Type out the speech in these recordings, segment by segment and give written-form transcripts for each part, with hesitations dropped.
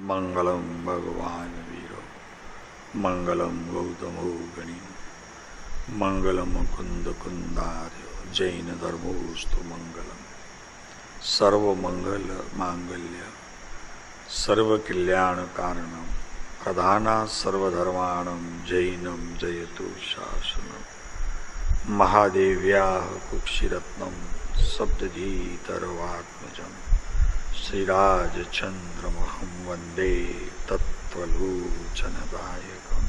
મંગલમ ભગવાન વીરો મંગલમ ગૌતમો ગણી મંગલમ કુંદ કુંદાર્ય જૈન ધર્મોસ્તુ મંગલમ સર્વમંગલ માંગલ્ય સર્વકલ્યાણ કારણમ પ્રધાના સર્વધર્માણમ જૈનમ જયતુ શાસનમ મહાદેવ્યા કુક્ષિરત્નમ સપ્તધીતરવાત્મજમ શ્રીરાજચંદ્રમહં વંદે તત્વલોચનદાયકમ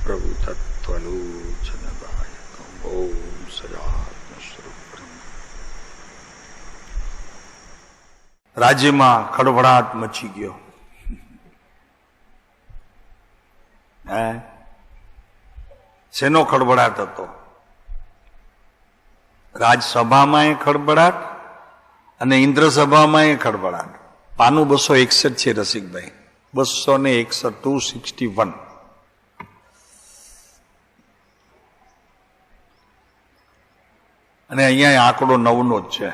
પ્રભુ તત્વલોચનદાયકમ ઓમ સજાત્મસ્વરૂપમ. રાજ્યમાં ખળભળાટ મચી ગયો. શેનો ખળભળાટ હતો? રાજસભામાં એ ખળભળાટ અને ઇન્દ્રસભામાં એ ખળભળાટ. પાનું 261 છે રસિકભાઈ, 261, 261. અને અહીંયા આંકડો 9નો જ છે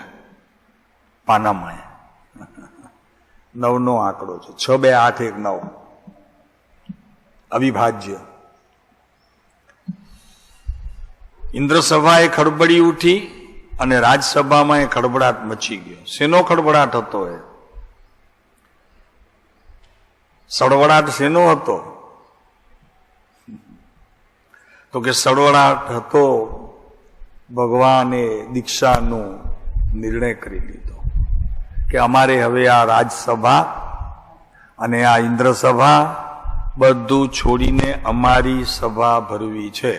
પાનામાં. 9નો આંકડો છે. 6, 2, 8, 1, 9 અવિભાજ્ય. ઇન્દ્રસભા એ ખળબળી ઉઠી અને રાજસભામાં એ ખળભળાટ મચી ગયો. શેનો ખળભળાટ હતો? એ સળવળાટ શેનો હતો? તો કે સળવળાટ હતો ભગવાને દીક્ષાનો નિર્ણય કરી લીધો કે અમારે હવે આ રાજસભા અને આ ઇન્દ્રસભા બધું છોડીને અમારી સભા ભરવી છે.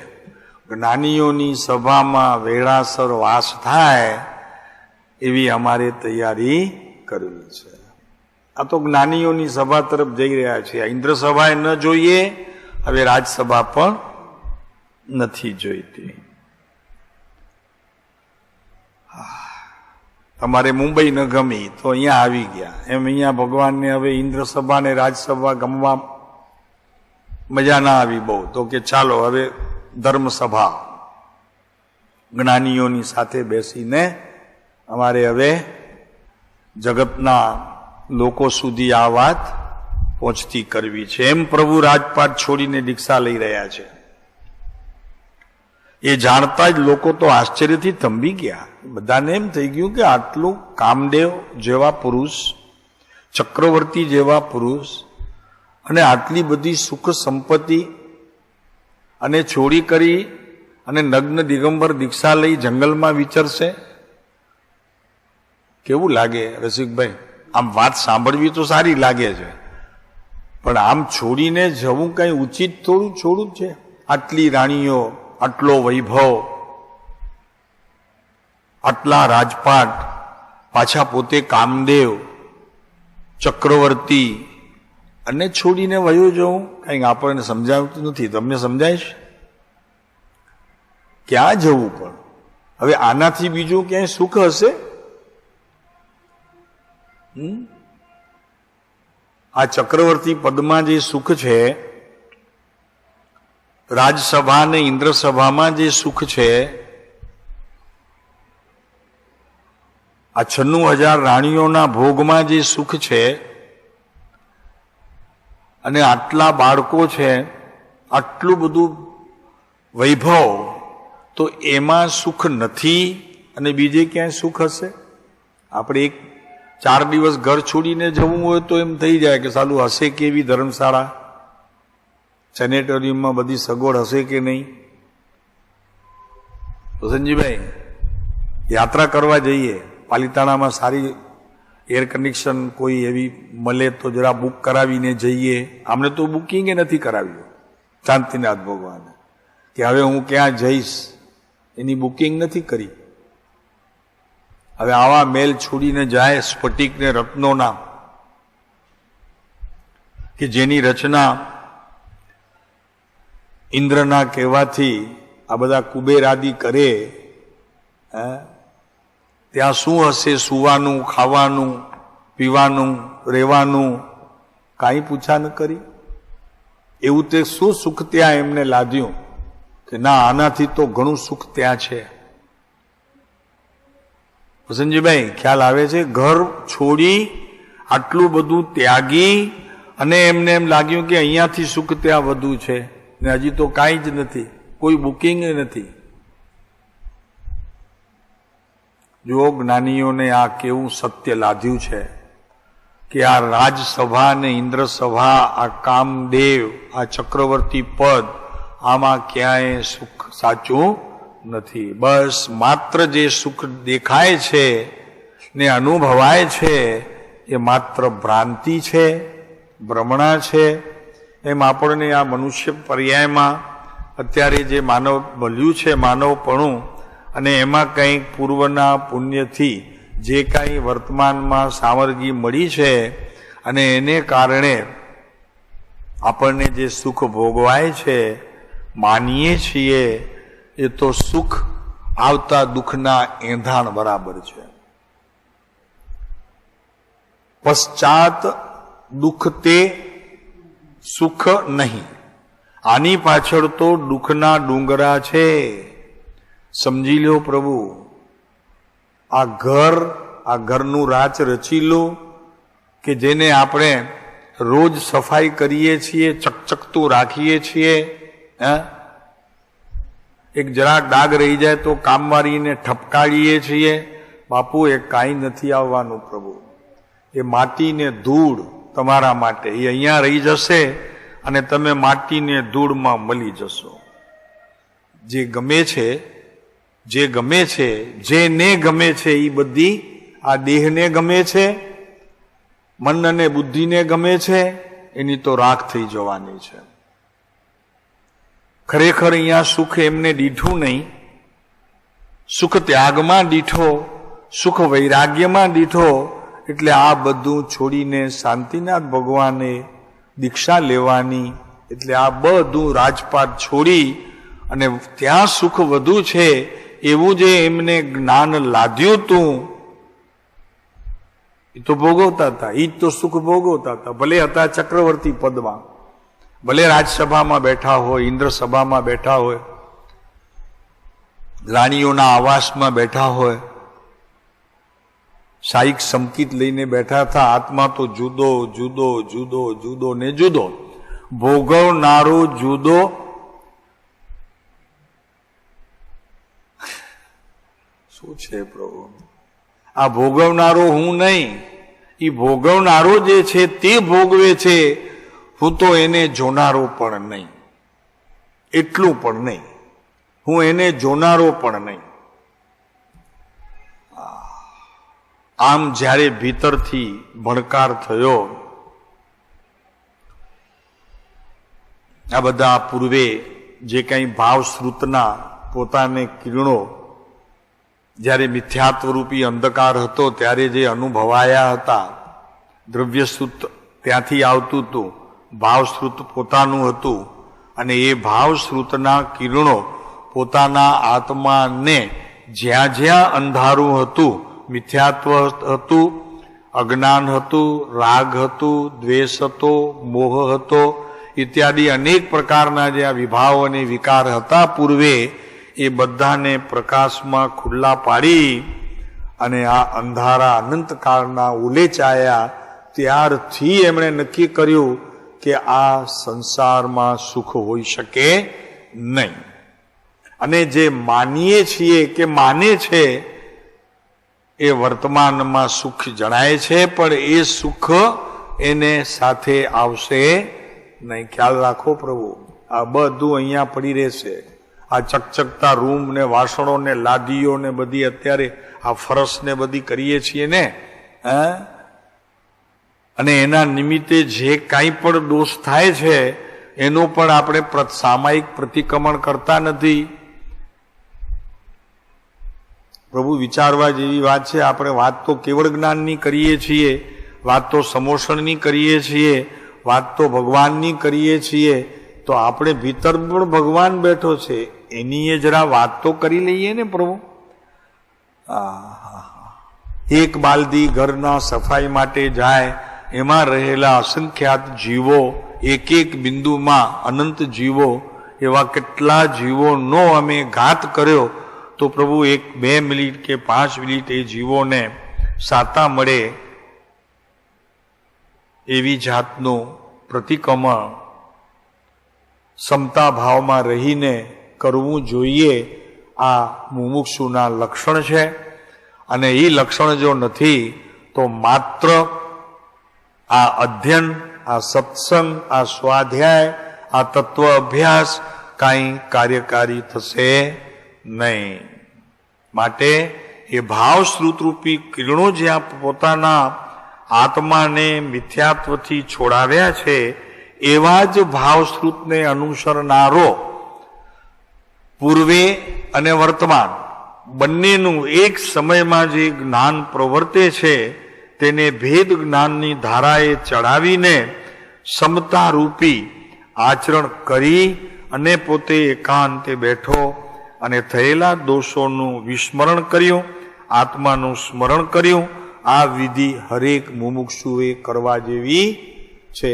જ્ઞાનીઓની સભામાં વેળાસર વાસ થાય એવી અમારે તૈયારી કરવી છે. આ તો જ્ઞાનીઓની સભા તરફ જઈ રહ્યા છે. આ ઇન્દ્ર સભાએ ન જોઈએ, હવે રાજસભા પણ નથી જોઈતી. તમારે મુંબઈ ન ગમી તો અહીંયા આવી ગયા. એમ અહીંયા ભગવાનને હવે ઇન્દ્ર સભા ને રાજસભા ગમવા મજા ના આવી બહુ, તો કે ચાલો હવે ધર્મસભા, જ્ઞાનીઓની સાથે બેસીને અમારે હવે જગતના લોકો સુધી આ વાત પહોંચતી કરવી છે. એમ પ્રભુ રાજપાટ છોડીને દીક્ષા લઈ રહ્યા છે. એ જાણતા જ લોકો તો આશ્ચર્યથી થંભી ગયા. બધાને એમ થઈ ગયું કે આટલું કામદેવ જેવા પુરુષ, ચક્રવર્તી જેવા પુરુષ અને આટલી બધી સુખ સંપત્તિ અને ચોરી કરી અને નગ્ન દિગંબર દીક્ષા લઈ જંગલમાં વિચરશે. કેવું લાગે રસિકભાઈ? આમ વાત સાંભળવી તો સારી લાગે છે, પણ આમ છોડીને જવું કઈ ઉચિત થોડું છે? આટલી રાણીઓ, આટલો વૈભવ, આટલા રાજપાટ, પાછા પોતે કામદેવ ચક્રવર્તી, અને છોડીને વયો જવું કંઈક આપણને સમજાવતું નથી. તમને સમજાય છે? ક્યાં જવું? પણ હવે આનાથી બીજું ક્યાંય સુખ હશે? આ ચક્રવર્તી પદમાં જે સુખ છે, રાજસભા અને ઇન્દ્રસભામાં જે સુખ છે, આ 96,000 રાણીઓના ભોગમાં જે સુખ છે, અને આટલા બાળકો છે, આટલું બધું વૈભવ, તો એમાં સુખ નથી અને બીજે ક્યાંય સુખ હશે? આપણે 4 દિવસ ઘર છોડીને જવું હોય તો એમ થઈ જાય કે સાલું હશે કેવી ધર્મશાળા, સેનેટોરિયમમાં બધી સગવડ હશે કે નહીં? તો સંજીભાઈ, યાત્રા કરવા જઈએ, પાલિતાણામાં સારી એર કન્ડિશન કોઈ એવી મળે તો જરા બુક કરાવીને જઈએ. આમને તો બુકિંગ નથી કરાવ્યું શાંતિનાથ ભગવાન, કે હવે હું ક્યાં જઈશ એની બુકિંગ નથી કરી. હવે આવા મેલ છોડીને જાય સ્ફટિક ને રત્નોના, કે જેની રચના ઇન્દ્રના કહેવાથી આ બધા કુબેર આદિ કરે, ત્યાં શું હશે? સુવાનું, ખાવાનું, પીવાનું, રહેવાનું, કાંઈ પૂછા ન કરી. એવું તે શું સુખ ત્યાં એમને લાદ્યું કે ના, આનાથી તો ઘણું સુખ ત્યાં છે. સંજીભાઈ ખ્યાલ આવે છે? ઘર છોડી આટલું બધું ત્યાગી અને એમને એમ લાગ્યું કે અહીંયાથી સુખ ત્યાં વધુ છે ને હજી તો કાંઈ જ નથી, કોઈ બુકિંગ નથી. જો જ્ઞાનીઓને આ કેવું સત્ય લાદ્યું છે કે આ રાજસભા ને ઇન્દ્રસભા, આ કામદેવ, આ ચક્રવર્તી પદ, આમાં ક્યાંય સુખ સાચું નથી. બસ માત્ર જે સુખ દેખાય છે ને અનુભવાય છે એ માત્ર ભ્રાંતિ છે, ભ્રમણા છે. એમ આપણને આ મનુષ્ય પર્યાયમાં અત્યારે જે માનવ મળ્યું છે, માનવપણું, અને એમાં કંઈક પૂર્વના પુણ્યથી જે કાંઈ વર્તમાનમાં સામગ્રી મળી છે અને એને કારણે આપણને જે સુખ ભોગવાય છે, માનીએ છીએ, એ તો સુખ આવતા દુઃખના એંધાણ બરાબર છે. પશ્ચાત દુઃખ તે સુખ નહીં. આની પાછળ તો દુઃખના ડુંગરા છે. સમજી લો પ્રભુ. આ ઘરનું રાચ રચી લો કે જેને આપણે રોજ સફાઈ કરીએ છીએ, ચકચકતું રાખીએ છીએ. એક જરાક ડાઘ રહી જાય તો કામવાળીને ઠપકારીએ છીએ. બાપુ એ કાંઈ નથી આવવાનું પ્રભુ. એ માટીને ધૂળ તમારા માટે એ અહીંયા રહી જશે અને તમે માટીને ધૂળમાં મળી જશો. જે ગમે છે, જેને ગમે છે એ બધી આ દેહને ગમે છે, મન અને બુદ્ધિને ગમે છે, એની તો રાખ થઈ જવાની છે. ખરેખર અહીંયા સુખ એમને દીઠું નહીં. સુખ ત્યાગમાં દીઠો, સુખ વૈરાગ્યમાં દીઠો. એટલે આ બધું છોડીને શાંતિનાથ ભગવાને દીક્ષા લેવાની. એટલે આ બધું રાજપાટ છોડી અને ત્યાં સુખ વધુ છે એવું જે એમને જ્ઞાન લાદ્યું હતું એ તો ભોગવતા હતા. એ જ તો સુખ ભોગવતા હતા. ભલે હતા ચક્રવર્તી પદમાં, ભલે રાજસભામાં બેઠા હોય, ઇન્દ્રસભામાં બેઠા હોય, રાણીઓના આવાસમાં બેઠા હોય, શાહીક સંકિત લઈને બેઠા હતા. આત્મા તો જુદો જુદો જુદો જુદો ને જુદો, ભોગવનારો જુદો. શું છે પ્રભુ? આ ભોગવનારો હું નહીં, એ ભોગવનારો જે છે તે ભોગવે છે. હું તો એને જોનારો પણ નહીં, એટલું પણ નહીં. હું એને જોનારો પણ નહીં. આમ જ્યારે ભીતરથી ભણકાર થયો, આ બધા પૂર્વે જે કંઈ ભાવશ્રુતના પોતાને કિરણો જ્યારે મિથ્યાત્વરૂપી અંધકાર હતો ત્યારે જે અનુભવાયા હતા, દ્રવ્યશ્રુત ત્યાંથી આવતું હતું, ભાવશ્રુત પોતાનું હતું, અને એ ભાવશ્રુતના કિરણો પોતાના આત્માને જ્યાં જ્યાં અંધારું હતું, મિથ્યાત્વ હતું, અજ્ઞાન હતું, રાગ હતું, દ્વેષ હતો, મોહ હતો, ઇત્યાદિ અનેક પ્રકારના જે આ વિભાવ અને વિકાર હતા પૂર્વે, એ બધાને પ્રકાશમાં ખુલ્લા પાડી અને આ અંધારા અનંતકાળના ઉલેચાયા. ત્યારથી એમણે નક્કી કર્યું કે આ સંસારમાં સુખ હોઈ શકે નહીં. અને જે માનીએ છીએ કે માને છે એ વર્તમાનમાં સુખ જણાય છે, પણ એ સુખ એને સાથે આવશે નહીં. ખ્યાલ રાખો પ્રભુ. આ બધું અહીંયા પડી રહેશે. આ ચકચકતા રૂમ ને વાસણો ને લાદીઓ ને બધી અત્યારે આ ફરસ ને બધી કરીએ છીએ ને, અને એના નિમિત્તે જે કાંઈ પણ દોષ થાય છે એનું પણ આપણે સામાયિક પ્રતિક્રમણ કરતા નથી. પ્રભુ વિચારવા જેવી વાત છે. આપણે વાત તો કેવળ જ્ઞાનની કરીએ છીએ, વાત તો સમોષણની કરીએ છીએ, વાત તો ભગવાનની કરીએ છીએ, તો આપણે ભીતર પણ ભગવાન બેઠો છે એની જરા વાત તો કરી લઈએ ને પ્રભુ. એક બાલદી ઘરના સફાઈ માટે જાય, એમાં રહેલા અસંખ્યાત જીવો, એક એક બિંદુમાં અનંત જીવો, એવા કેટલા જીવોનો અમે ઘાત કર્યો, તો પ્રભુ 1-2 મિનિટ કે 5 મિનિટ એ જીવોને સાતા મળે એવી જાતનું પ્રતિક્રમણ સમતા ભાવમાં રહીને કરવું જોઈએ. આ મુમુક્ષુના લક્ષણ છે. અને એ લક્ષણ જો નથી તો માત્ર આ અધ્યયન, આ સત્સંગ, આ સ્વાધ્યાય, આ તત્વ અભ્યાસ કાંઈ કાર્યકારી થશે નહીં. માટે એ ભાવ શ્રુતરૂપી કિરણો જ્યાં પોતાના આત્માને મિથ્યાત્વથી છોડાવ્યા છે, એવા જ ભાવશ્રુતને અનુસરનારો પૂર્વે અને વર્તમાન બંનેનું એક સમયમાં જે જ્ઞાન પ્રવર્તે છે તેને ભેદ જ્ઞાનની ધારાએ ચડાવીને સમતારૂપી આચરણ કરી અને પોતે એકાંતે બેઠો અને થયેલા દોષોનું વિસ્મરણ કર્યું, આત્માનું સ્મરણ કર્યું. આ વિધિ હરેક મુમુક્ષુએ કરવા જેવી છે.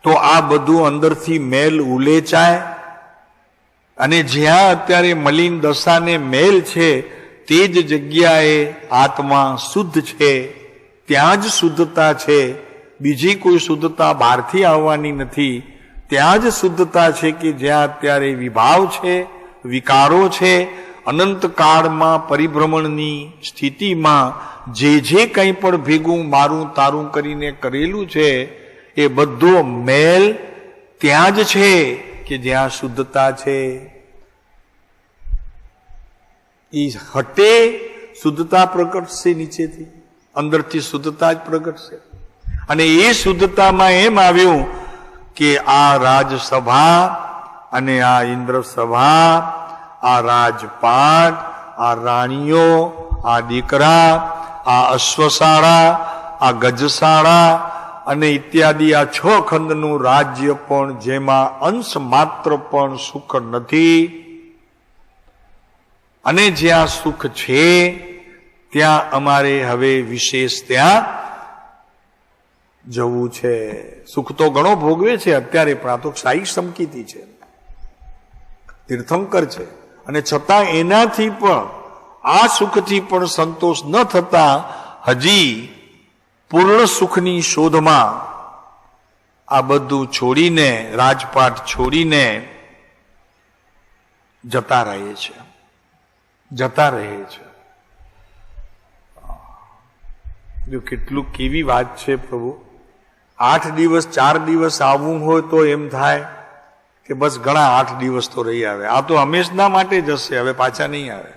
તો આ બધું અંદરથી મેલ ઉલેચાય અને જ્યાં અત્યારે મલિન દશાને મેલ છે તે જ જગ્યાએ આત્મા શુદ્ધ છે, ત્યાં જ શુદ્ધતા છે. બીજી કોઈ શુદ્ધતા બહારથી આવવાની નથી. ત્યાં જ શુદ્ધતા છે કે જ્યાં અત્યારે વિભાવ છે, વિકારો છે. અનંત કાળમાં પરિભ્રમણની સ્થિતિમાં જે કંઈ પણ ભેગું મારું તારું કરીને કરેલું છે એ બધો મેલ ત્યાં જ છે કે જ્યાં શુદ્ધતા છે. એ હટે શુદ્ધતા પ્રગટશે નીચેથી, અંદરથી શુદ્ધતા જ પ્રગટશે. અને એ શુદ્ધતામાં એમ આવ્યું કે આ રાજસભા અને આ ઇન્દ્ર સભા, આ રાજપાટ, આ રાણીઓ, આ દીકરા, આ અશ્વશાળા, આ ગજશાળા અને ઇત્યાદિ આ 6 ખંડનું રાજ્ય પણ જેમાં અંશ માત્ર પણ સુખ નથી. અને જ્યાં સુખ છે ત્યાં અમારે હવે વિશેષ ત્યાં જવું છે. સુખ તો ઘણો ભોગવે છે અત્યારે, પણ આ તો શાહી સમકીતી છે, તીર્થંકર છે. અને છતાં એનાથી પણ, આ સુખથી પણ સંતોષ ન થતા હજી પૂર્ણ સુખની શોધમાં આ બધું છોડીને, રાજપાટ છોડીને જતા રહે છે. જો કેટલું કેવી વાત છે પ્રભુ. 8 દિવસ 4 દિવસ આવવું હોય તો એમ થાય કે બસ ઘણા 8 દિવસ તો રહી આવે. આ તો હંમેશના માટે જશે, હવે પાછા નહીં આવે.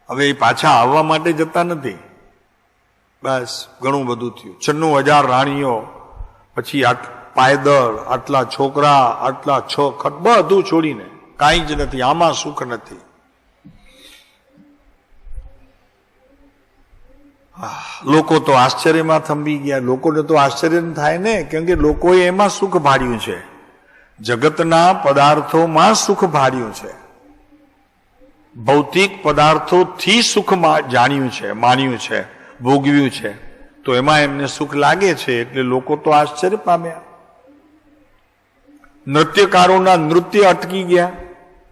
હવે એ પાછા આવવા માટે જતા નથી. બસ ઘણું બધું થયું. 96,000 રાણીઓ, પછી પાયદળ, આટલા છોકરા, આટલા 6 ખટ, બધું છોડીને કાંઈ જ નથી. આમાં સુખ નથી. લોકો તો આશ્ચર્યમાં થંભી ગયા. લોકોને તો આશ્ચર્ય થાય ને, કેમ કે લોકોએ એમાં સુખ ભાળ્યું છે. જગતના પદાર્થોમાં સુખ ભાળ્યું છે, ભૌતિક પદાર્થોથી સુખ જાણ્યું છે, માન્યું છે, ભોગવ્યું છે. તો એમાં એમને સુખ લાગે છે એટલે લોકો તો આશ્ચર્ય પામ્યા. નૃત્યકારોના નૃત્ય અટકી ગયા.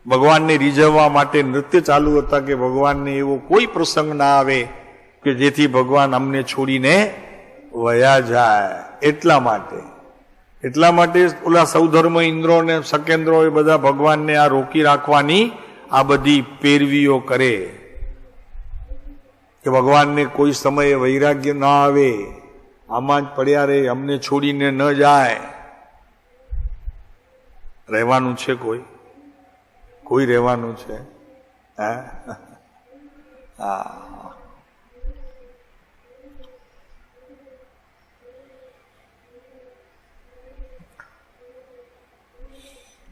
ભગવાનને રીઝવવા માટે નૃત્ય ચાલુ હતા કે ભગવાનને એવો કોઈ પ્રસંગ ના આવે કે જેથી ભગવાન અમને છોડીને વયા જાય. એટલા માટે ઓલા સૌધર્મ ઇન્દ્રો ને સકેન્દ્રો એ બધા ભગવાનને આ રોકી રાખવાની આ બધી પેરવીઓ કરે કે ભગવાનને કોઈ સમયે વૈરાગ્ય ન આવે, આમાં જ પડ્યા રહે, અમને છોડીને ન જાય. રહેવાનું છે કોઈ રહેવાનું છે? હા.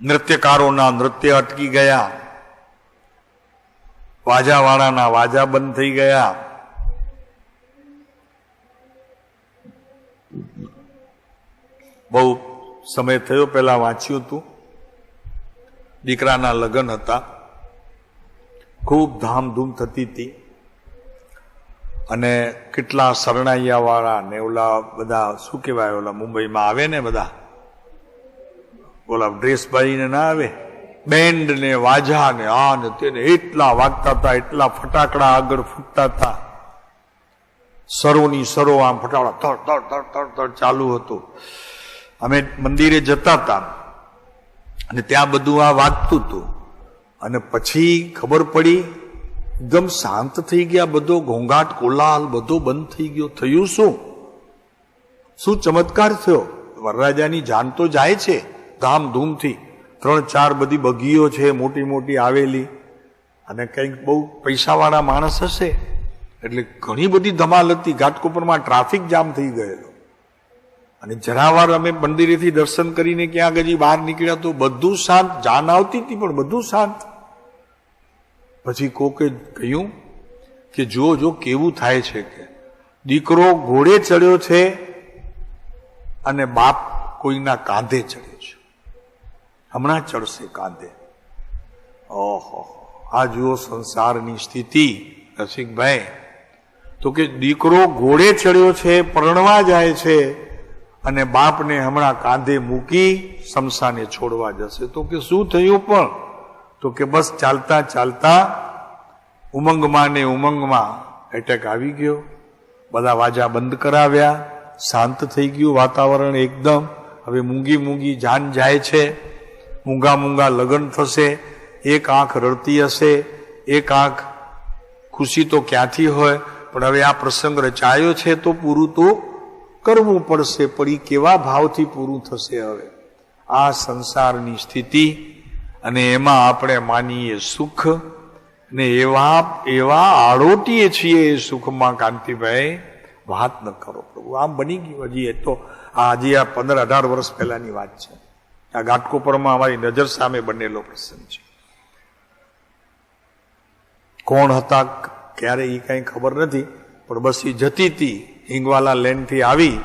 નૃત્યકારોના નૃત્ય અટકી ગયા, વાજાવાળાના વાજા બંધ થઈ ગયા. બહુ સમય થયો, પહેલા વાંચ્યું હતું. દીકરાના લગ્ન હતા, ખૂબ ધામધૂમ થતી હતી. અને કેટલા શરણાઈયા વાળા ને ઓલા બધા શું કહેવાય, ઓલા મુંબઈમાં આવે ને બધા, ઓલા ડ્રેસ બારીને ના આવે, બેન્ડ ને વાજા ને આ ને તેને એટલા વાગતા હતા, એટલા ફટાકડા આગળ ફૂટતા હતા. સરોની સરો આમ ફટાફટ તડ તડ તડ તડ તડ ચાલુ હતું. અમે મંદિરે જતા હતા અને ત્યાં બધું આ વાગતું હતું અને પછી ખબર પડી એકદમ શાંત થઈ ગયા, બધો ઘોંઘાટ કોલાહલ બધો બંધ થઈ ગયો. થયું શું ચમત્કાર થયો? વરરાજાની જાન તો જાય છે ધામધૂમથી. 3-4 બધી બગીઓ છે મોટી મોટી આવેલી અને કંઈક બહુ પૈસાવાળા માણસ હશે એટલે ઘણી બધી ધમાલ હતી. ઘાટકોપરમાં ટ્રાફિક જામ થઈ ગયેલો અને જરાવાર અમે મંદિરેથી દર્શન કરીને ક્યાંક હજી બહાર નીકળ્યા તો બધું શાંત. જાન આવતી હતી પણ બધું શાંત. પછી કોકે કહ્યું કે જો કેવું થાય છે કે દીકરો ઘોડે ચડ્યો છે અને બાપ કોઈના કાંધે ચડ્યો છે, હમણાં ચડશે કાંધે. ઓહો, આ જુઓ સંસારની સ્થિતિ રસિકભાઈ. તો કે દીકરો ઘોડે ચડ્યો છે, પરણવા જાય છે અને બાપને હમણાં કાંધે મૂકી શમશાને છોડવા જશે. તો કે શું થયું? પણ તો કે બસ ચાલતા ચાલતા ઉમંગમાં ને ઉમંગમાં એટેક આવી ગયો. બધા વાજા બંધ કરાવ્યા, શાંત થઈ ગયું વાતાવરણ એકદમ. હવે મૂંગી મૂંગી જાન જાય છે, મૂંગા મૂંગા લગ્ન થશે. એક આંખ રડતી હશે, એક આંખ ખુશી તો ક્યાંથી હોય. પણ હવે આ પ્રસંગ રચાયો છે તો પૂરું તો કરવું પડશે. પણ એ કેવા ભાવથી પૂરું થશે? હવે આ સંસારની સ્થિતિ અને એમાં આપણે માનીએ સુખ ને એવા આળોટીએ છીએ એ સુખમાં. કાંતિભાઈ વાત ન કરો પ્રભુ. આમ બની ગયું. હજી એ તો હજી આ 15-18 વર્ષ પહેલાની વાત છે. આ ઘાટકોપરમાં અમારી નજર સામે બનેલો પ્રસંગ છે. કોણ હતા ક્યારે એ કઈ ખબર નથી, પણ બસ એ જતી હતી હિંગવાલા લેન્ડથી આવી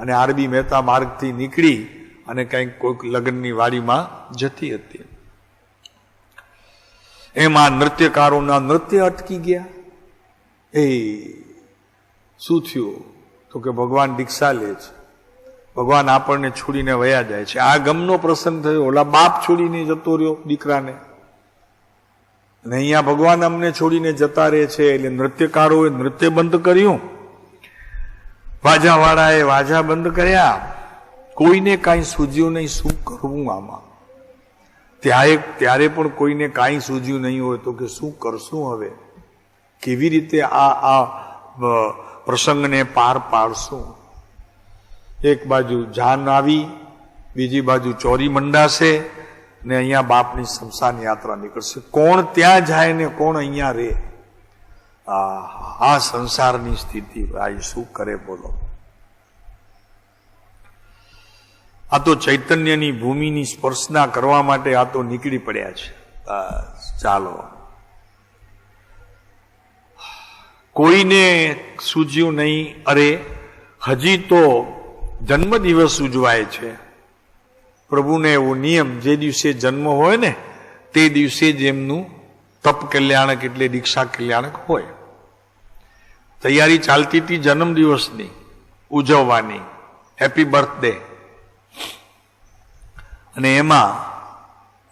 અને આરબી મહેતા માર્ગથી નીકળી અને કંઈક કોઈક લગ્નની વાડીમાં જતી હતી. એમાં નૃત્યકારોના નૃત્ય અટકી ગયા. એ શું થયું? તો કે ભગવાન દીક્ષા લે છે, ભગવાન આપણને છોડીને વયા જાય છે. આ ગમનો પ્રસંગ થયો. ઓલા બાપ છોડીને જતો રહ્યો દીકરાને, અને અહીંયા ભગવાન અમને છોડીને જતા રહે છે. એટલે નૃત્યકારોએ નૃત્ય બંધ કર્યું, વાજાવાળાએ વાજા બંધ કર્યા. કોઈને કાંઈ સૂઝ્યું નહીં શું કરવું આમાં. ત્યારે પણ કોઈને કાંઈ સૂઝ્યું નહીં હોય તો કે શું કરશું હવે, કેવી રીતે આ પ્રસંગને પાર પાડશું. એક બાજુ જાન આવી, બીજી બાજુ ચોરી મંડાશે ને અહીંયા બાપની શમશાન યાત્રા નીકળશે. કોણ ત્યાં જાય ને કોણ અહીંયા રહે? આ સંસારની સ્થિતિ ભાઈ શું કરે બોલો. આ તો ચૈતન્યની ભૂમિની સ્પર્શના કરવા માટે આ તો નીકળી પડ્યા છે. ચાલો, કોઈને સૂઝ્યું નહીં. અરે હજી તો જન્મદિવસ ઉજવાય છે. પ્રભુને એવો નિયમ, જે દિવસે જન્મ હોય ને તે દિવસે જ એમનું તપ કલ્યાણક એટલે દીક્ષા કલ્યાણક હોય. તૈયારી ચાલતી હતી જન્મદિવસની ઉજવવાની, હેપી બર્થડે. અને એમાં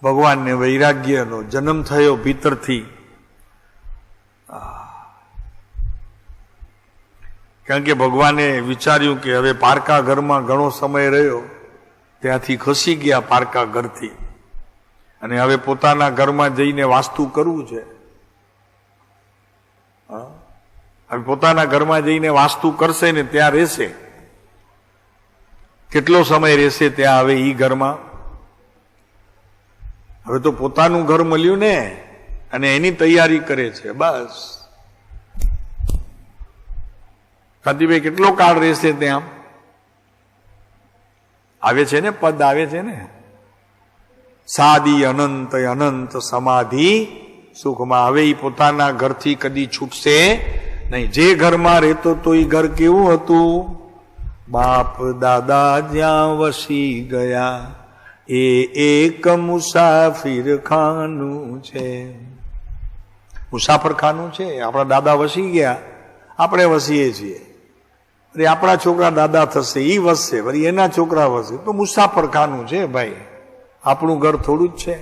ભગવાનને વૈરાગ્યનો જન્મ થયો ભીતરથી. કારણ કે ભગવાને વિચાર્યું કે હવે પારકા ઘરમાં ઘણો સમય રહ્યો, ત્યાંથી ખસી ગયા પારકા ઘરથી, અને હવે પોતાના ઘરમાં જઈને વાસ્તુ કરવું છે. હવે પોતાના ઘરમાં જઈને વાસ્તુ કરશે ને ત્યાં રહેશે. કેટલો સમય રહેશે ત્યાં હવે ઈ ઘરમાં? હવે તો પોતાનું ઘર મળ્યું ને અને એની તૈયારી કરે છે બસ. કાંતિભાઈ કેટલો કાળ રહેશે ત્યાં? આવે છે ને પદ, આવે છે ને, સાદી અનંત અનંત સમાધિ સુખમાં. હવે એ પોતાના ઘરથી કદી છૂટશે નહીં. જે ઘરમાં રહેતો તો એ ઘર કેવું હતું? બાપ દાદા જ્યાં વસી ગયા એ એક મુસાફિર ખાનું છે. મુસાફર ખાનું છે. આપણા દાદા વસી ગયા, આપણે વસીએ છીએ. અરે આપણા છોકરા દાદા થશે, ઈ વસશે, વળી એના છોકરા વસશે. તો મુસાફર ખાનું છે ભાઈ, આપણું ઘર થોડું જ છે.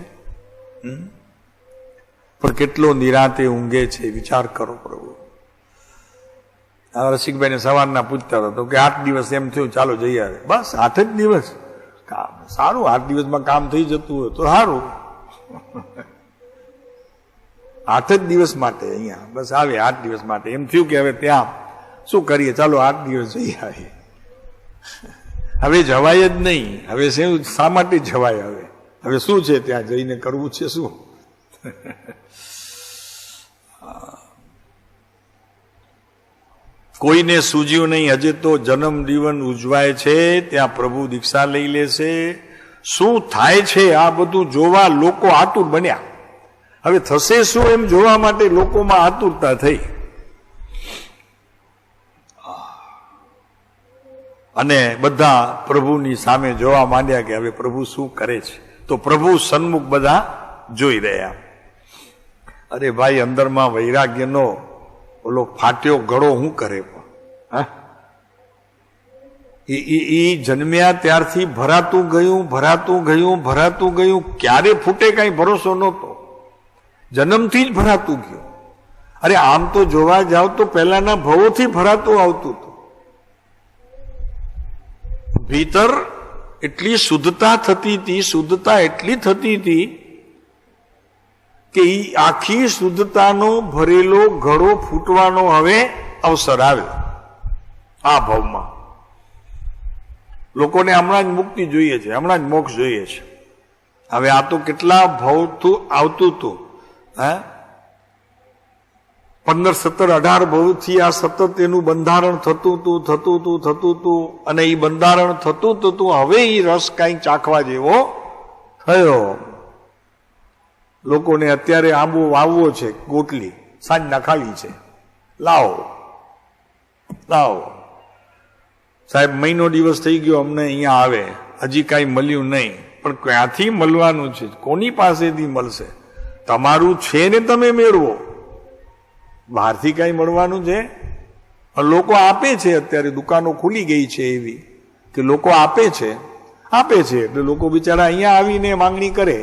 પણ કેટલો નિરાંતે ઊંઘે છે, વિચાર કરો પ્રભુ. રસિકભાઈને સવારના પૂછતા હતા તો કે 8 દિવસ એમ થયું, ચાલો જઈ આવે. બસ 8 જ દિવસ કામ સારું, 8 દિવસમાં કામ થઈ જતું હોય તો સારું. 8 જ દિવસ માટે અહીંયા બસ આવે, 8 દિવસ માટે એમ થયું કે હવે ત્યાં શું કરીએ, ચાલો 8 દિવસ જઈ આવીએ. હવે જવાય જ નહીં. હવે શા માટે જવાય? હવે શું છે ત્યાં જઈને કરવું છે શું? કોઈને સૂઝ્યું નહીં. હજે તો જન્મ દિવન ઉજવાય છે, ત્યાં પ્રભુ દીક્ષા લઈ લેશે. શું થાય છે આ બધું જોવા લોકો આતુર બન્યા. હવે થશે શું એમ જોવા માટે લોકોમાં આતુરતા થઈ. અને બધા પ્રભુની સામે જોવા માંડ્યા કે હવે પ્રભુ શું કરે છે. તો પ્રભુ સન્મુખ બધા જોઈ રહ્યા. અરે ભાઈ, અંદરમાં વૈરાગ્યનો ઓલો ફાટ્યો ગળો શું કરે? એ જન્મ્યા ત્યારથી ભરાતું ગયું. ક્યારે ફૂટે કઈ ભરોસો નહોતો. જન્મથી જ ભરાતું ગયું. અરે આમ તો જોવા જાવ તો પહેલાના ભવોથી ભરાતું આવતું હતું. ભીતર એટલી શુદ્ધતા એટલી થતી હતી કે એ આખી શુદ્ધતાનો ભરેલો ઘડો ફૂટવાનો હવે અવસર આવ્યો આ ભાવમાં. લોકોને હમણાં જ મુક્તિ જોઈએ છે, હમણાં જ મોક્ષ જોઈએ છે. હવે આ તો કેટલા ભાવથી આવતું હતું. 15, 17, 18 ભાવથી આ સતત એનું બંધારણ થતું હતું અને એ બંધારણ થતું હવે એ રસ કઈ ચાખવા જેવો થયો. લોકોને અત્યારે આંબો વાવવો છે, ગોટલી સાંજના ખાવી છે, લાવો સાહેબ. મહિનો દિવસ થઈ ગયો અમને અહીંયા આવે, હજી કાંઈ મળ્યું નહીં. પણ ક્યાંથી મળવાનું છે? કોની પાસેથી મળશે? તમારું છે ને તમે મેળવો. બહારથી કાંઈ મળવાનું છે? લોકો આપે છે. અત્યારે દુકાનો ખુલી ગઈ છે એવી કે લોકો આપે છે એટલે લોકો બિચારા અહીંયા આવીને માંગણી કરે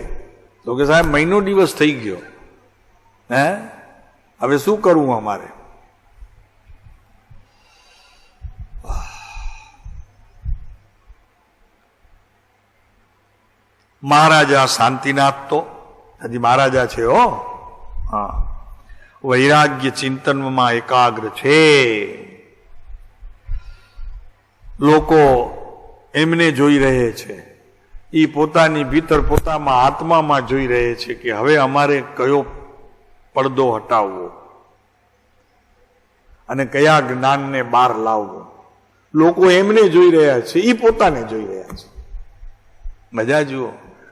તો કે સાહેબ મહિનો દિવસ થઈ ગયો, હવે શું કરવું અમારે? મહારાજા શાંતિનાથ તો હજી મહારાજા છે. વૈરાગ્ય ચિંતનમાં એકાગ્ર છે. લોકો એમને જોઈ રહે છે. એ પોતાની ભીતર પોતામાં આત્મામાં જોઈ રહે છે કે હવે અમારે કયો પડદો હટાવવો અને કયા જ્ઞાનને બહાર લાવવો. લોકો એમને જોઈ રહ્યા છે, એ પોતાને જોઈ રહ્યા છે. મજા જુઓ,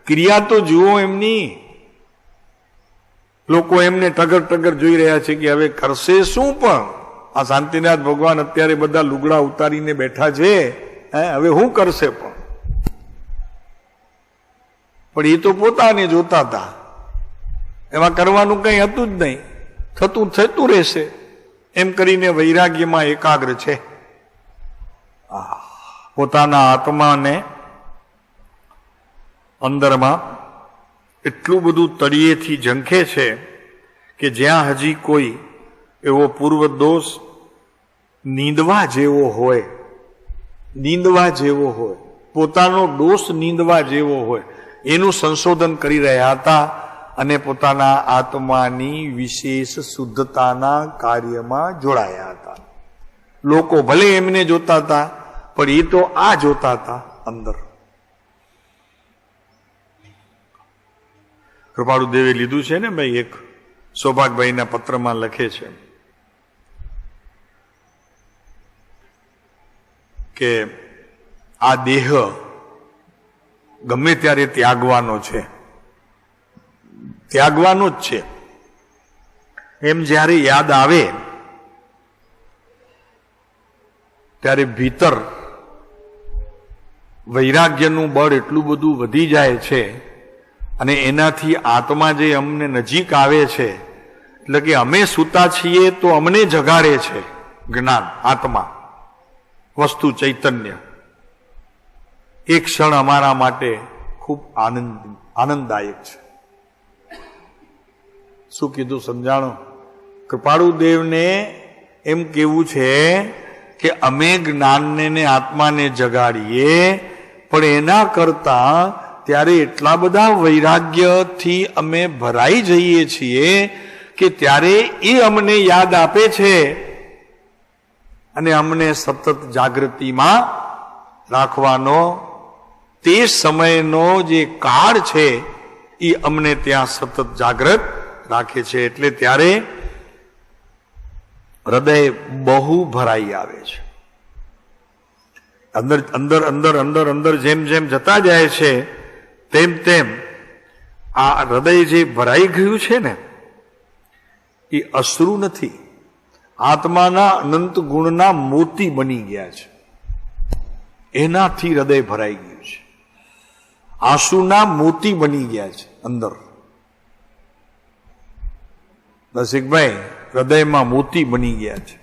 ક્રિયા તો જુઓ એમની. લોકો એમને ટગર જોઈ રહ્યા છે કે હવે કરશે શું? પણ આ શાંતિનાથ ભગવાન અત્યારે બધા લુગડા ઉતારીને બેઠા છે, હવે શું કરશે? પણ એ તો પોતાને જોતા હતા. એમાં કરવાનું કઈ હતું જ નહીં. થતું રહેશે એમ કરીને વૈરાગ્યમાં એકાગ્ર છે. પોતાના આત્માને અંદરમાં એટલું બધું તળિયેથી ઝંખે છે કે જ્યાં હજી કોઈ એવો પૂર્વ દોષ નીંદવા જેવો હોય, પોતાનો દોષ નીંદવા જેવો હોય, એનું સંશોધન કરી રહ્યા હતા અને પોતાના આત્માની વિશેષ શુદ્ધતાના કાર્યમાં જોડાયા હતા. લોકો ભલે એમને જોતા હતા પણ એ તો આ જોતા હતા અંદર. કૃપાળુ દેવે લીધું છે ને ભાઈ, એક સૌભાગભાઈના પત્રમાં લખે છે કે આ દેહ ગમે ત્યારે ત્યાગવાનો છે, ત્યાગવાનો જ છે. એમ જ્યારે યાદ આવે ત્યારે ભીતર વૈરાગ્યનું બળ એટલું બધું વધી જાય છે અને એનાથી આત્મા જે અમને નજીક આવે છે, એટલે કે અમે સૂતા છીએ તો અમને જગાડે છે જ્ઞાન, આત્મા, વસ્તુ, ચૈતન્ય. એક ક્ષણ અમારા માટે ખૂબ આનંદદાયક છે. શું કીધું સમજાણો? કૃપાળુ દેવને એમ કેવું છે કે અમે જ્ઞાનને ને આત્માને જગાડીએ, પણ એના કરતા ત્યારે એટલા બધા વૈરાગ્યથી અમે ભરાઈ જઈએ છીએ કે ત્યારે એ અમને યાદ આપે છે અને અમને સતત જાગૃતિમાં રાખવાનો તે સમયનો જે કાળ છે એ અમને ત્યાં સતત જાગૃત રાખે છે. એટલે ત્યારે હૃદય બહુ ભરાઈ આવે છે. અંદર અંદર અંદર અંદર અંદર જેમ જેમ જતા જાય છે તેમ તેમ આ હૃદય જે ભરાઈ ગયું છે ને એ અશ્રુ નથી, આત્માના અનંત ગુણના મોતી બની ગયા છે. એનાથી હૃદય ભરાઈ ગયું છે. આંસુના મોતી બની ગયા છે અંદર. રસિકભાઈ, હૃદયમાં મોતી બની ગયા છે.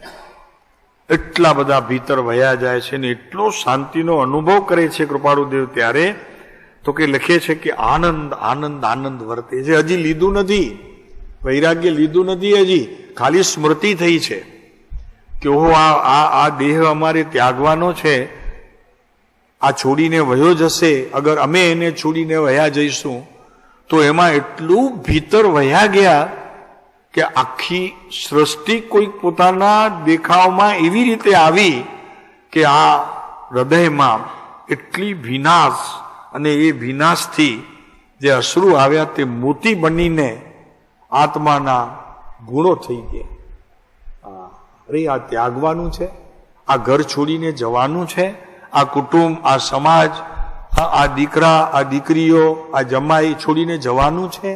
એટલા બધા ભીતર વયા જાય છે ને એટલો શાંતિનો અનુભવ કરે છે કૃપાળુદેવ ત્યારે તો કે લખે છે કે આનંદ આનંદ આનંદ વર્તે છે. હજી લીધું નથી, વૈરાગ્ય લીધું નથી, હજી ખાલી સ્મૃતિ થઈ છે કે ઓહો આ દેહ અમારે ત્યાગવાનો છે, આ છોડીને વયો જશે. અગર અમે એને છોડીને વયા જઈશું તો એમાં એટલું ભીતર વયા ગયા કે આખી સૃષ્ટિ કોઈક પોતાના દેખાવમાં એવી રીતે આવી કે આ હૃદયમાં એટલી ભીનાશ, અને એ ભીનાશથી જે અશ્રુ આવ્યા તે મોતી બનીને આત્માના ગુણો થઈ ગયા. અરે આ ત્યાગવાનું છે, આ ઘર છોડીને જવાનું છે, આ કુટુંબ, આ સમાજ, આ દીકરા, આ દીકરીઓ, આ જમાઈ છોડીને જવાનું છે,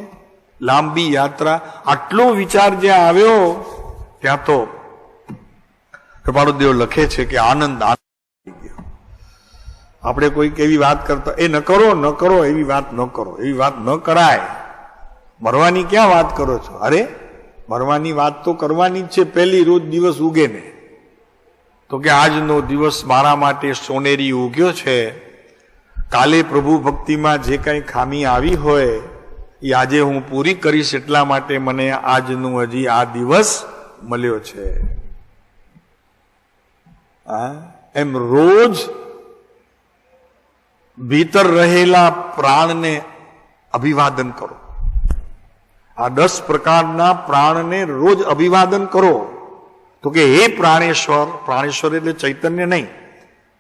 લાંબી યાત્રા. આટલો વિચાર જ્યાં આવ્યો ત્યાં તો કૃપાળુદેવ લખે છે કે આનંદ થઈ ગયો. આપણે કોઈક એવી વાત કરતા એ ન કરો ન કરો એવી વાત ન કરો, એવી વાત ન કરાય. મરવાની ક્યાં વાત કરો છો? અરે મરવાની વાત તો કરવાની જ છે પહેલી રોજ દિવસ ઉગે ને. તો કે આજનો દિવસ મારા માટે સોનેરી ઉગ્યો છે, કાલે પ્રભુ ભક્તિમાં જે કંઈ ખામી આવી હોય એ આજે હું પૂરી કરીશ, એટલા માટે મને આજનું હજી આ દિવસ મળ્યો છે. એમ રોજ ભીતર રહેલા પ્રાણને અભિવાદન કરો. આ 10 પ્રકારના પ્રાણને રોજ અભિવાદન કરો. તો કે હે પ્રાણેશ્વર, પ્રાણેશ્વર એટલે ચૈતન્ય નહીં,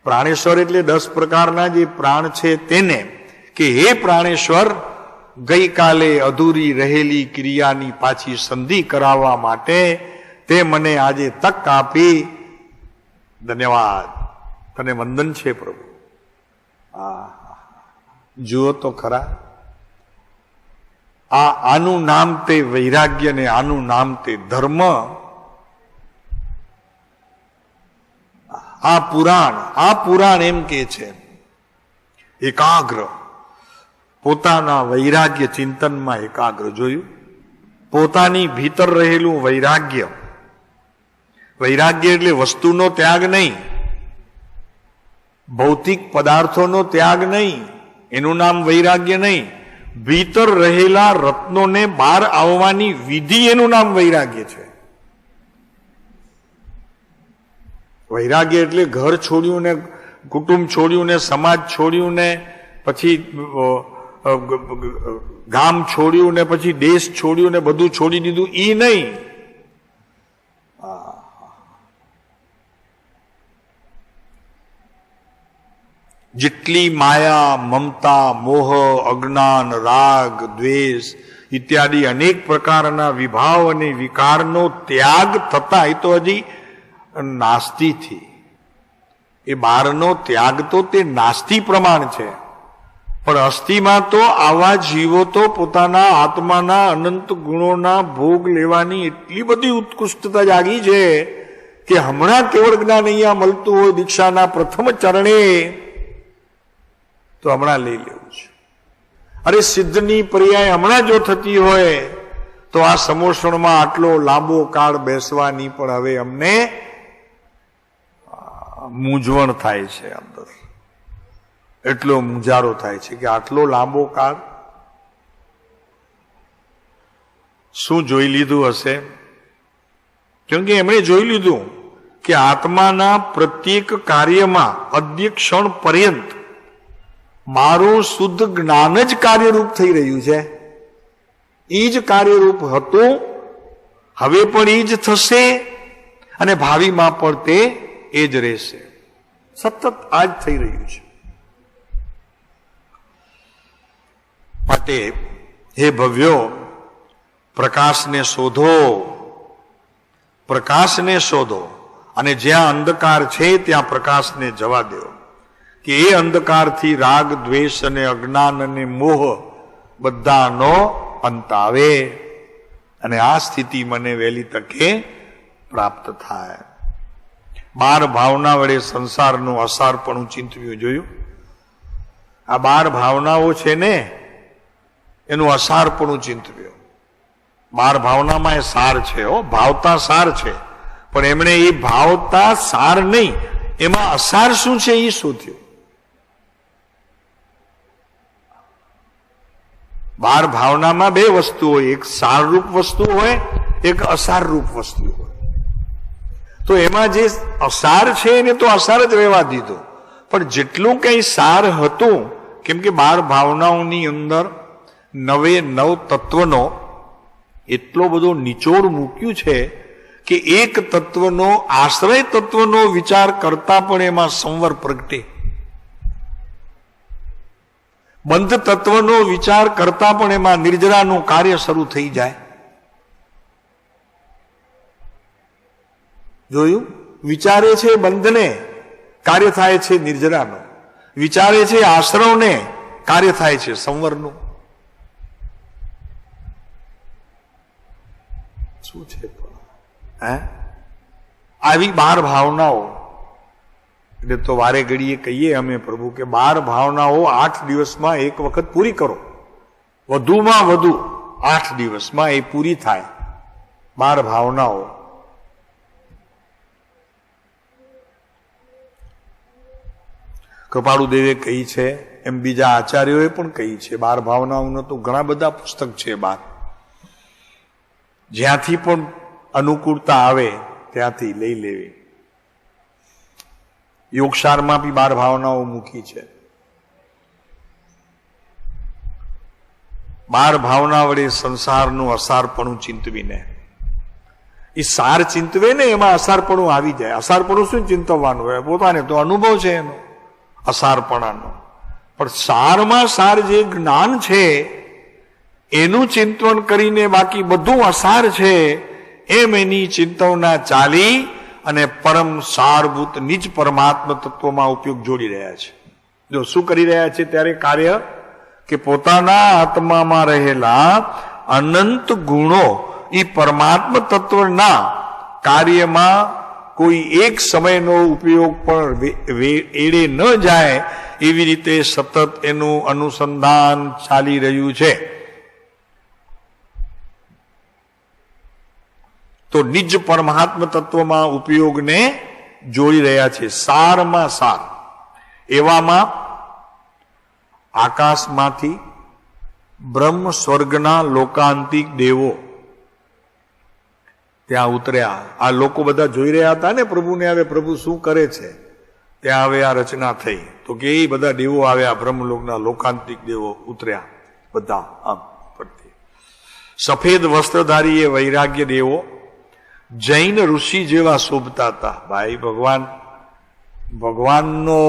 પ્રાણેશ્વર એટલે 10 પ્રકારના જે પ્રાણ છે તેને, કે હે પ્રાણેશ્વર, ગઈકાલે અધૂરી રહેલી ક્રિયાની પાછી સંધિ કરાવવા માટે તે મને આજે તક આપી. ધન્યવાદ, તને વંદન છે પ્રભુ. જુઓ તો ખરા, આનું નામ તે વૈરાગ્ય ને આનું નામ તે ધર્મ. આ પુરાણ એમ કે છે એકાગ્ર, પોતાના વૈરાગ્ય ચિંતનમાં એકાગ્ર. જોયું? પોતાની ભીતર રહેલું વૈરાગ્ય. વૈરાગ્ય એટલે વસ્તુનો ત્યાગ નહીં, ભૌતિક પદાર્થોનો ત્યાગ નહીં, એનું નામ વૈરાગ્ય નહીં. ભીતર રહેલા રત્નોને બહાર આવવાની વિધિ, એનું નામ વૈરાગ્ય છે. વૈરાગ્ય એટલે ઘર છોડ્યું ને, કુટુંબ છોડ્યું ને, સમાજ છોડ્યું ને, પછી ગામ છોડ્યું ને, પછી દેશ છોડ્યું ને, બધું છોડી દીધું, ઈ નહીં. જેટલી માયા, મમતા, મોહ, અજ્ઞાન, રાગ, દ્વેષ ઇત્યાદિ અનેક પ્રકારના વિભાવ અને વિકારનો ત્યાગ થતા, એ તો હજી નાસ્તિથી, એ બહારનો ત્યાગ તો તે નાસ્તિ પ્રમાણ છે. પણ અસ્થિમાં તો આવા જીવો તો પોતાના આત્માના અનંત ગુણોના ભોગ લેવાની એટલી બધી ઉત્કૃષ્ટતા જાગી છે કે હમણાં કેવળ જ્ઞાન અહીંયા મળતું હોય દીક્ષાના પ્રથમ ચરણે તો હમણાં લઈ લેવું છે. અરે સિદ્ધની પર્યાય હમણાં જો થતી હોય તો આ સમોષણમાં આટલો લાંબો કાળ બેસવાની પણ હવે અમને મૂંઝવણ થાય છે. અંદર એટલો મુંજારો થાય છે કે આટલો લાંબો કાળ શું જોઈ લીધું હશે? કેમ કે એમણે જોઈ લીધું કે આત્માના પ્રત્યેક કાર્યમાં અદ્ય ક્ષણ પર્યંત મારું શુદ્ધ જ્ઞાન જ કાર્યરૂપ થઈ રહ્યું છે. એ જ કાર્યરૂપ હતું, હવે પણ એ જ થશે અને ભાવિમાં પણ તે એ જ રહેશે. સતત આ જ થઈ રહ્યું છે. માટે હે ભવ્યો, પ્રકાશને શોધો, પ્રકાશને શોધો, અને જ્યાં અંધકાર છે ત્યાં પ્રકાશને જવા દો, કે એ અંધકારથી રાગ, દ્વેષ અને અજ્ઞાન અને મોહ બધાનો અંત આવે અને આ સ્થિતિ મને વહેલી તકે પ્રાપ્ત થાય. 12 ભાવના વડે સંસારનું અસારપણું ચિંતવ્યું. જોયું? આ 12 ભાવનાઓ છે ને, એનું અસારપણું ચિંતવ્યું. 12 ભાવનામાં એ સાર છે, ભાવતા સાર છે, પણ એમણે એ ભાવતા સાર નહીં, એમાં અસાર શું છે એ શોધ્યું. 12 ભાવનામાં 2 વસ્તુ હોય, એક સારરૂપ વસ્તુ હોય, એક અસારરૂપ વસ્તુ હોય. તો એમાં જે અસાર છે એને તો અસાર જ રહેવા દીધો, પણ જેટલું કઈ સાર હતું, કેમ કે 12 ભાવનાઓની અંદર 9 તત્વનો એટલો બધો નિચોડ મૂક્યું છે કે એક તત્વનો, આશ્રય તત્વનો વિચાર કરતા પણ એમાં સંવર પ્રગટે, બંધ તત્વનો વિચાર કરતા પણ એમાં નિર્જરાનું કાર્ય શરૂ થઈ જાય. જોયું? વિચારે છે બંધને, કાર્ય થાય છે નિર્જરાનું. વિચારે છે આશ્રવને, કાર્ય થાય છે સંવરનું. શું છે આવી 12 ભાવનાઓ? એટલે તો વારે ઘડીએ કહીએ અમે પ્રભુ કે 12 ભાવનાઓ 8 દિવસમાં એક વખત પૂરી કરો, વધુમાં વધુ 8 દિવસમાં એ પૂરી થાય. 12 ભાવનાઓ કૃપાળુ દેવે કહી છે, એમ બીજા આચાર્યોએ પણ કહી છે. 12 ભાવનાઓનો તો ઘણા બધા પુસ્તક છે. જ્યાંથી પણ અનુકૂળતા આવે ત્યાંથી લઈ લેવી. યોગસારમાં બી 12 ભાવનાઓ મૂકી છે. 12 ભાવના વડે સંસારનું અસારપણું ચિંતવીને, એ સાર ચિંતવે ને એમાં અસારપણું આવી જાય. અસારપણું શું ચિંતવવાનું હોય? પોતાને તો અનુભવ છે એનો અસારપણાનો. પણ સારમાં સાર જે જ્ઞાન છે એનું ચિંતન કરીને બાકી બધું અસાર છે એમ એની ચિંતવના ચાલી અને પરમ સારભૂત નિજ પરમાત્મા તત્વમાં ઉપયોગ જોડી રહ્યા છે. જો શું કરી રહ્યા છે ત્યારે કાર્ય? કે પોતાના આત્મામાં રહેલા અનંત ગુણો એ પરમાત્મા તત્વના કાર્યમાં કોઈ એક સમયનો ઉપયોગ પણ એડે ન જાય એવી રીતે સતત એનું અનુસંધાન ચાલી રહ્યું છે. તો નિજ પરમાત્મા તત્વમાં ઉપયોગને જોડી રહ્યા છે. સારમાં સાર. એવામાં આકાશમાંથી બ્રહ્મ સ્વર્ગના લોકાંતિક દેવો ત્યાં ઉતર્યા. આ લોકો બધા જોઈ રહ્યા હતા ને પ્રભુને, હવે પ્રભુ શું કરે છે. ત્યાં હવે આ રચના થઈ તો કે એ બધા દેવો આવ્યા, બ્રહ્મલોકના લોકાંતિક દેવો ઉતર્યા બધા આમ પરથી. સફેદ વસ્ત્રધારી એ વૈરાગ્ય દેવો જૈન ઋષિ જેવા શોભતા હતા. ભાઈ ભગવાનનો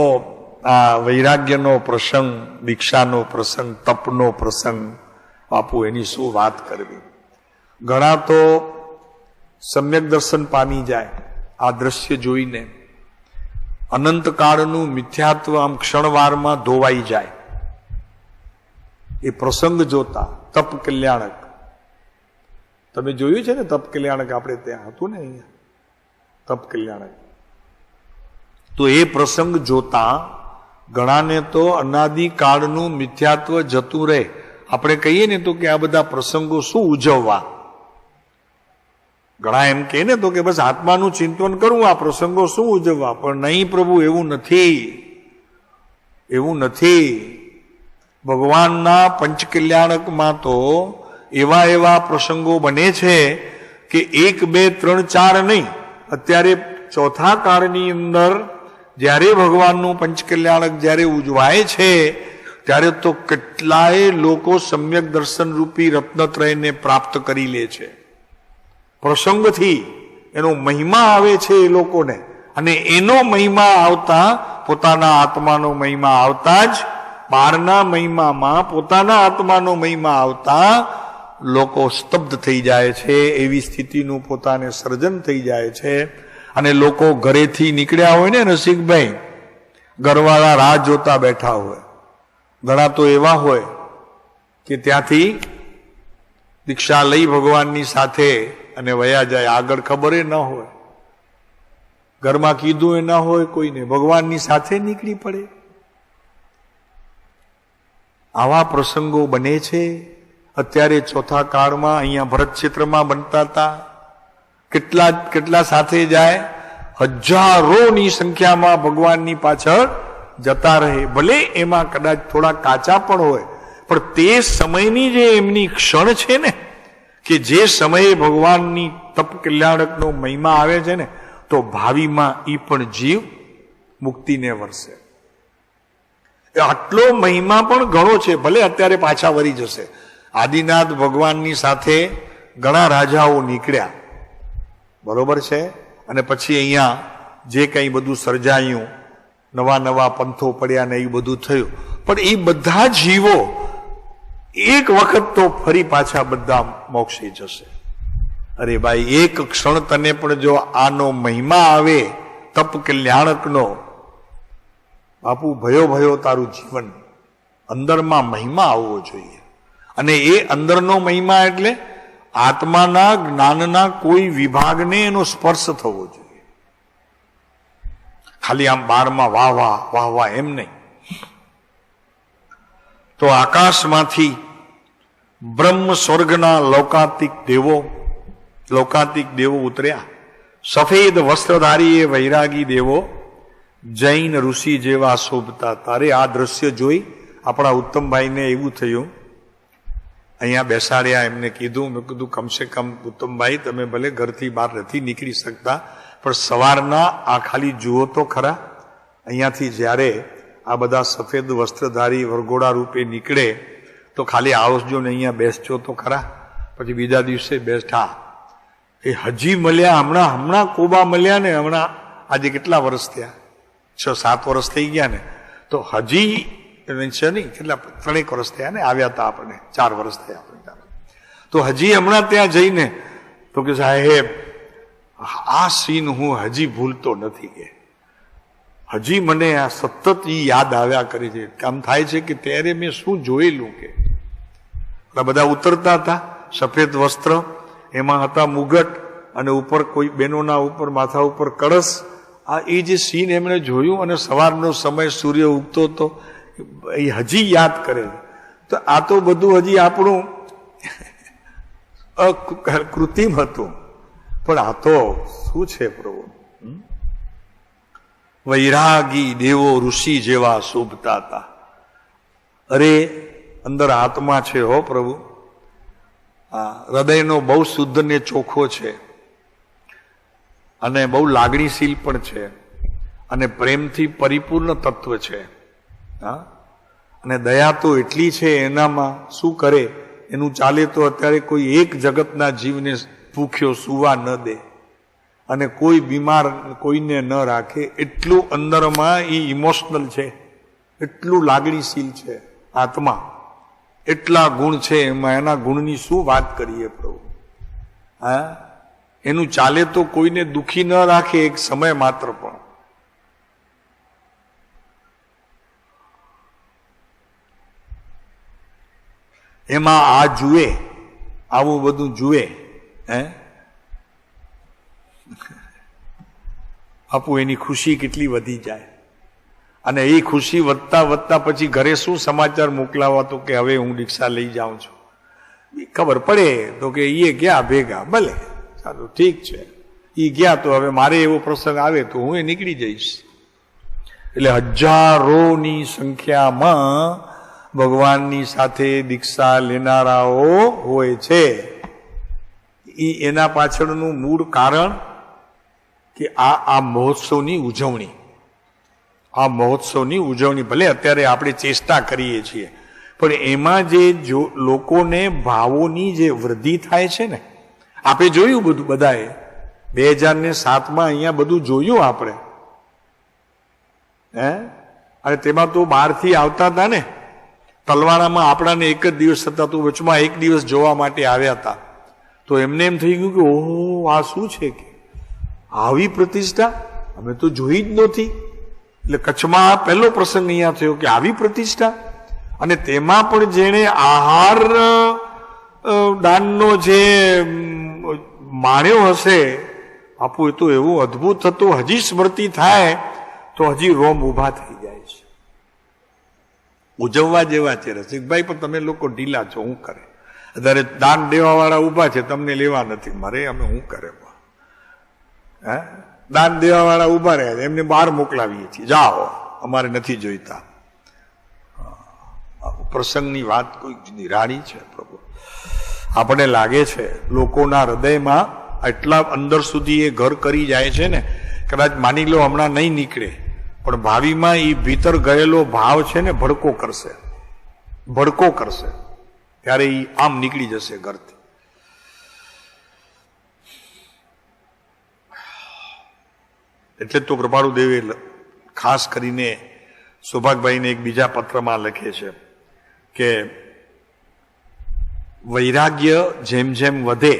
આ વૈરાગ્યનો પ્રસંગ, દીક્ષાનો પ્રસંગ, તપનો પ્રસંગ, બાપુ એની શું વાત કરવી. ઘણા તો સમ્યક દર્શન પામી જાય આ દ્રશ્ય જોઈને. અનંતકાળનું મિથ્યાત્વ આમ ક્ષણવારમાં ધોવાઈ જાય એ પ્રસંગ જોતા. તપ કલ્યાણક તમે જોયું છે ને? તપ કલ્યાણક આપણે ત્યાં હતું ને અહીંયા તપ કલ્યાણક. તો એ પ્રસંગ જોતા ઘણાને તો અનાદિકાળનું મિથ્યાત્વ જતું રહે. આપણે કહીએ ને તો કે આ બધા પ્રસંગો શું ઉજવવા. ઘણા એમ કહે ને તો કે બસ આત્માનું ચિંતન કરવું, આ પ્રસંગો શું ઉજવવા. પણ નહીં પ્રભુ, એવું નથી, એવું નથી. ભગવાનના પંચકલ્યાણકમાં તો એવા એવા પ્રસંગો બને છે કે 1, 2, 3, 4 નહીં, અત્યારે ચોથા કાળની અંદર જ્યારે ભગવાનનું પંચકલ્યાણક જ્યારે ઉજવાય છે ત્યારે તો કેટલાય લોકો સમ્યક દર્શન રૂપી રત્નત્રયને પ્રાપ્ત કરી લે છે. પ્રસંગથી એનો મહિમા આવે છે એ લોકોને, અને એનો મહિમા આવતા પોતાના આત્માનો મહિમા આવતા જ બહારના મહિમામાં પોતાના આત્માનો મહિમા આવતા લોકો સ્તબ્ધ થઈ જાય છે. એવી સ્થિતિનું પોતાને સર્જન થઈ જાય છે. અને લોકો ઘરેથી નીકળ્યા હોય ને રસિકભાઈ, ઘરવાળા રાહ જોતા બેઠા હોય. ઘણા તો એવા હોય કે ત્યાંથી દીક્ષા લઈ ભગવાનની સાથે અને વયા જાય, આગળ ખબર ન હોય, ઘરમાં કીધું એ ન હોય કોઈને, ભગવાનની સાથે નીકળી પડે. આવા પ્રસંગો બને છે. અત્યારે ચોથા કાળમાં અહીંયા ભરત ક્ષેત્રમાં બનતા હતા. કેટલા સાથે જાય, હજારોની સંખ્યામાં ભગવાનની પાછળ જતા રહે. ભલે એમાં કદાચ થોડા કાચા પણ હોય, પણ તે સમયની જે એમની ક્ષણ છે ને, કે જે સમયે ભગવાનની તપ કલ્યાણકનો મહિમા આવે છે ને, તો ભાવિમાં ઈ પણ જીવ મુક્તિને વરસે. આટલો મહિમા પણ ઘણો છે. ભલે અત્યારે પાછા વળી જશે. આદિનાથ ભગવાનની સાથે ઘણા રાજાઓ નીકળ્યા, બરોબર છે, અને પછી અહીંયા જે કંઈ બધું સર્જાયું, નવા નવા પંથો પડ્યા ને એ બધું થયું, પણ એ બધા જીવો એક વખત તો ફરી પાછા બધા મોક્ષે જશે. અરે ભાઈ, એક ક્ષણ તને પણ જો આનો મહિમા આવે તપ કલ્યાણકનો, બાપુ ભયો ભયો તારું જીવન, અંદરમાં મહિમા આવવો જોઈએ. અને એ અંદરનો મહિમા એટલે આત્માના જ્ઞાનના કોઈ વિભાગને એનો સ્પર્શ થવો જોઈએ. ખાલી આમ બારમાં વાહ વાહ વાહ વાહ એમ નહીં. તો આકાશમાંથી બ્રહ્મ સ્વર્ગના લૌકાતિક દેવો ઉતર્યા. સફેદ વસ્ત્રધારી એ વૈરાગી દેવો જૈન ઋષિ જેવા શોભતા. તારે આ દ્રશ્ય જોઈ આપણા ઉત્તમભાઈને એવું થયું. અહીંયા બેસાડ્યા, એમને કીધું, મેં કીધું કમસે કમ ઉત્તમભાઈ તમે ભલે ઘરથી બહાર નથી નીકળી શકતા, પણ સવારના આ ખાલી જુઓ તો ખરા. અહીંયાથી જ્યારે આ બધા સફેદ વસ્ત્રધારી વરઘોડા રૂપે નીકળે તો ખાલી આવજો ને અહીંયા બેસજો તો ખરા. પછી બીજા દિવસે બેઠા. એ હજી મળ્યા, હમણાં કોબા મળ્યા ને, હમણાં આજે કેટલા વર્ષ થયા, 6-7 વર્ષ થઈ ગયા ને, તો હજી છે નહીં, કેટલા 3 વર્ષ થયા ને, આવ્યા હતા આપણને 4 વર્ષ થયા આપણે. તો હજી હમણાં ત્યાં જઈને તો કે સાહેબ આ સીન હું હજી ભૂલતો નથી, કે હજી મને આ સતત યાદ આવ્યા કરી છે. કામ થાય છે કે ત્યારે મેં શું જોયેલું, કે બધા ઉતરતા હતા, સફેદ વસ્ત્ર, એમાં હતા મુગટ, અને ઉપર કોઈ બહેનોના ઉપર માથા ઉપર કળશ. આ એ જે સીન એમણે જોયું, અને સવારનો સમય સૂર્ય ઉગતો હતો, એ હજી યાદ કરે. તો આ તો બધું હજી આપણું કૃત્રિમ હતું, પણ આ તો શું છે પ્રભુ. વૈરાગી દેવો ઋષિ જેવા શોભતા હતા. અરે અંદર આત્મા છે હો પ્રભુ, હૃદયનો બહુ શુદ્ધ ને ચોખ્ખો છે, અને બહુ લાગણીશીલ પણ છે, અને પ્રેમથી પરિપૂર્ણ તત્વ છે. અને દયા તો એટલી છે એનામાં, શું કરે એનું ચાલે તો અત્યારે કોઈ એક જગતના જીવને ભૂખ્યો સુવા ન દે, અને કોઈ બીમાર કોઈને ન રાખે. એટલું અંદરમાં એ ઇમોશનલ છે, એટલું લાગણીશીલ છે આત્મા, એટલા ગુણ છે એમાં. એના ગુણની શું વાત કરીએ પ્રભુ. એનું ચાલે તો કોઈને દુખી ન રાખે એક સમય માત્ર પણ. એમાં આ જુએ, આવું બધું જુએ, આપું એની ખુશી કેટલી વધી જાય. અને એ ખુશી વધતા પછી ઘરે શું સમાચાર મોકલાવા, તો કે હવે હું દીક્ષા લઈ જાઉં છું. ખબર પડે તો કે એ ગયા ભેગા, ભલે ચાલો ઠીક છે, એ ગયા તો હવે મારે એવો પ્રસંગ આવે તો હું એ નીકળી જઈશ. એટલે હજારોની સંખ્યામાં ભગવાનની સાથે દીક્ષા લેનારાઓ હોય છે. એના પાછળનું મૂળ કારણ કે આ મહોત્સવની ઉજવણી, આ મહોત્સવની ઉજવણી ભલે અત્યારે આપણે ચેષ્ટા કરીએ છીએ, પણ એમાં જે લોકોને ભાવોની જે વૃદ્ધિ થાય છે ને, આપણે જોયું બધું, બધાએ 2007માં અહીંયા બધું જોયું આપણે, અને તેમાં તો બહારથી આવતા હતા ને, તલવાડામાં આપણાને એક જ દિવસ હતા, તો વચમાં એક દિવસ જોવા માટે આવ્યા હતા, તો એમને એમ થઈ ગયું કે ઓહો આ શું છે, કે આવી પ્રતિષ્ઠા અમે તો જોઈ જ નહોતી. એટલે કચ્છમાં આ પહેલો પ્રસંગ અહીંયા થયો કે આવી પ્રતિષ્ઠા, અને તેમાં પણ જેણે આહાર દાનનો જે માણ્યો હશે આપું, એ તો એવું અદભુત હતું, હજી સ્મૃતિ થાય તો હજી રોમ ઉભા થઈ જાય છે. ઉજવવા જેવા છે રસિકભાઈ, પણ તમે લોકો ઢીલા છો, હું કરે? અત્યારે દાન દેવા વાળા ઉભા છે, તમને લેવા નથી, મારે અમે હું કરે? દાન દેવા વાળા ઉભા રહ્યા, એમને બહાર મોકલાવીએ છીએ, જાઓ અમારે નથી જોઈતા. પ્રસંગની વાત કોઈ નિરાળી છે પ્રભુ. આપણને લાગે છે લોકોના હૃદયમાં એટલા અંદર સુધી એ ઘર કરી જાય છે ને, કદાચ માની લો હમણાં નહીં નીકળે, પણ ભાવિમાં એ ભીતર ગયેલો ભાવ છે ને ભડકો કરશે, ભડકો કરશે, ત્યારે એ આમ નીકળી જશે ઘરથી. એટલે તો કૃપાળુદેવે ખાસ કરીને સૌભાગભાઈને એક બીજા પત્રમાં લખે છે કે વૈરાગ્ય જેમ જેમ વધે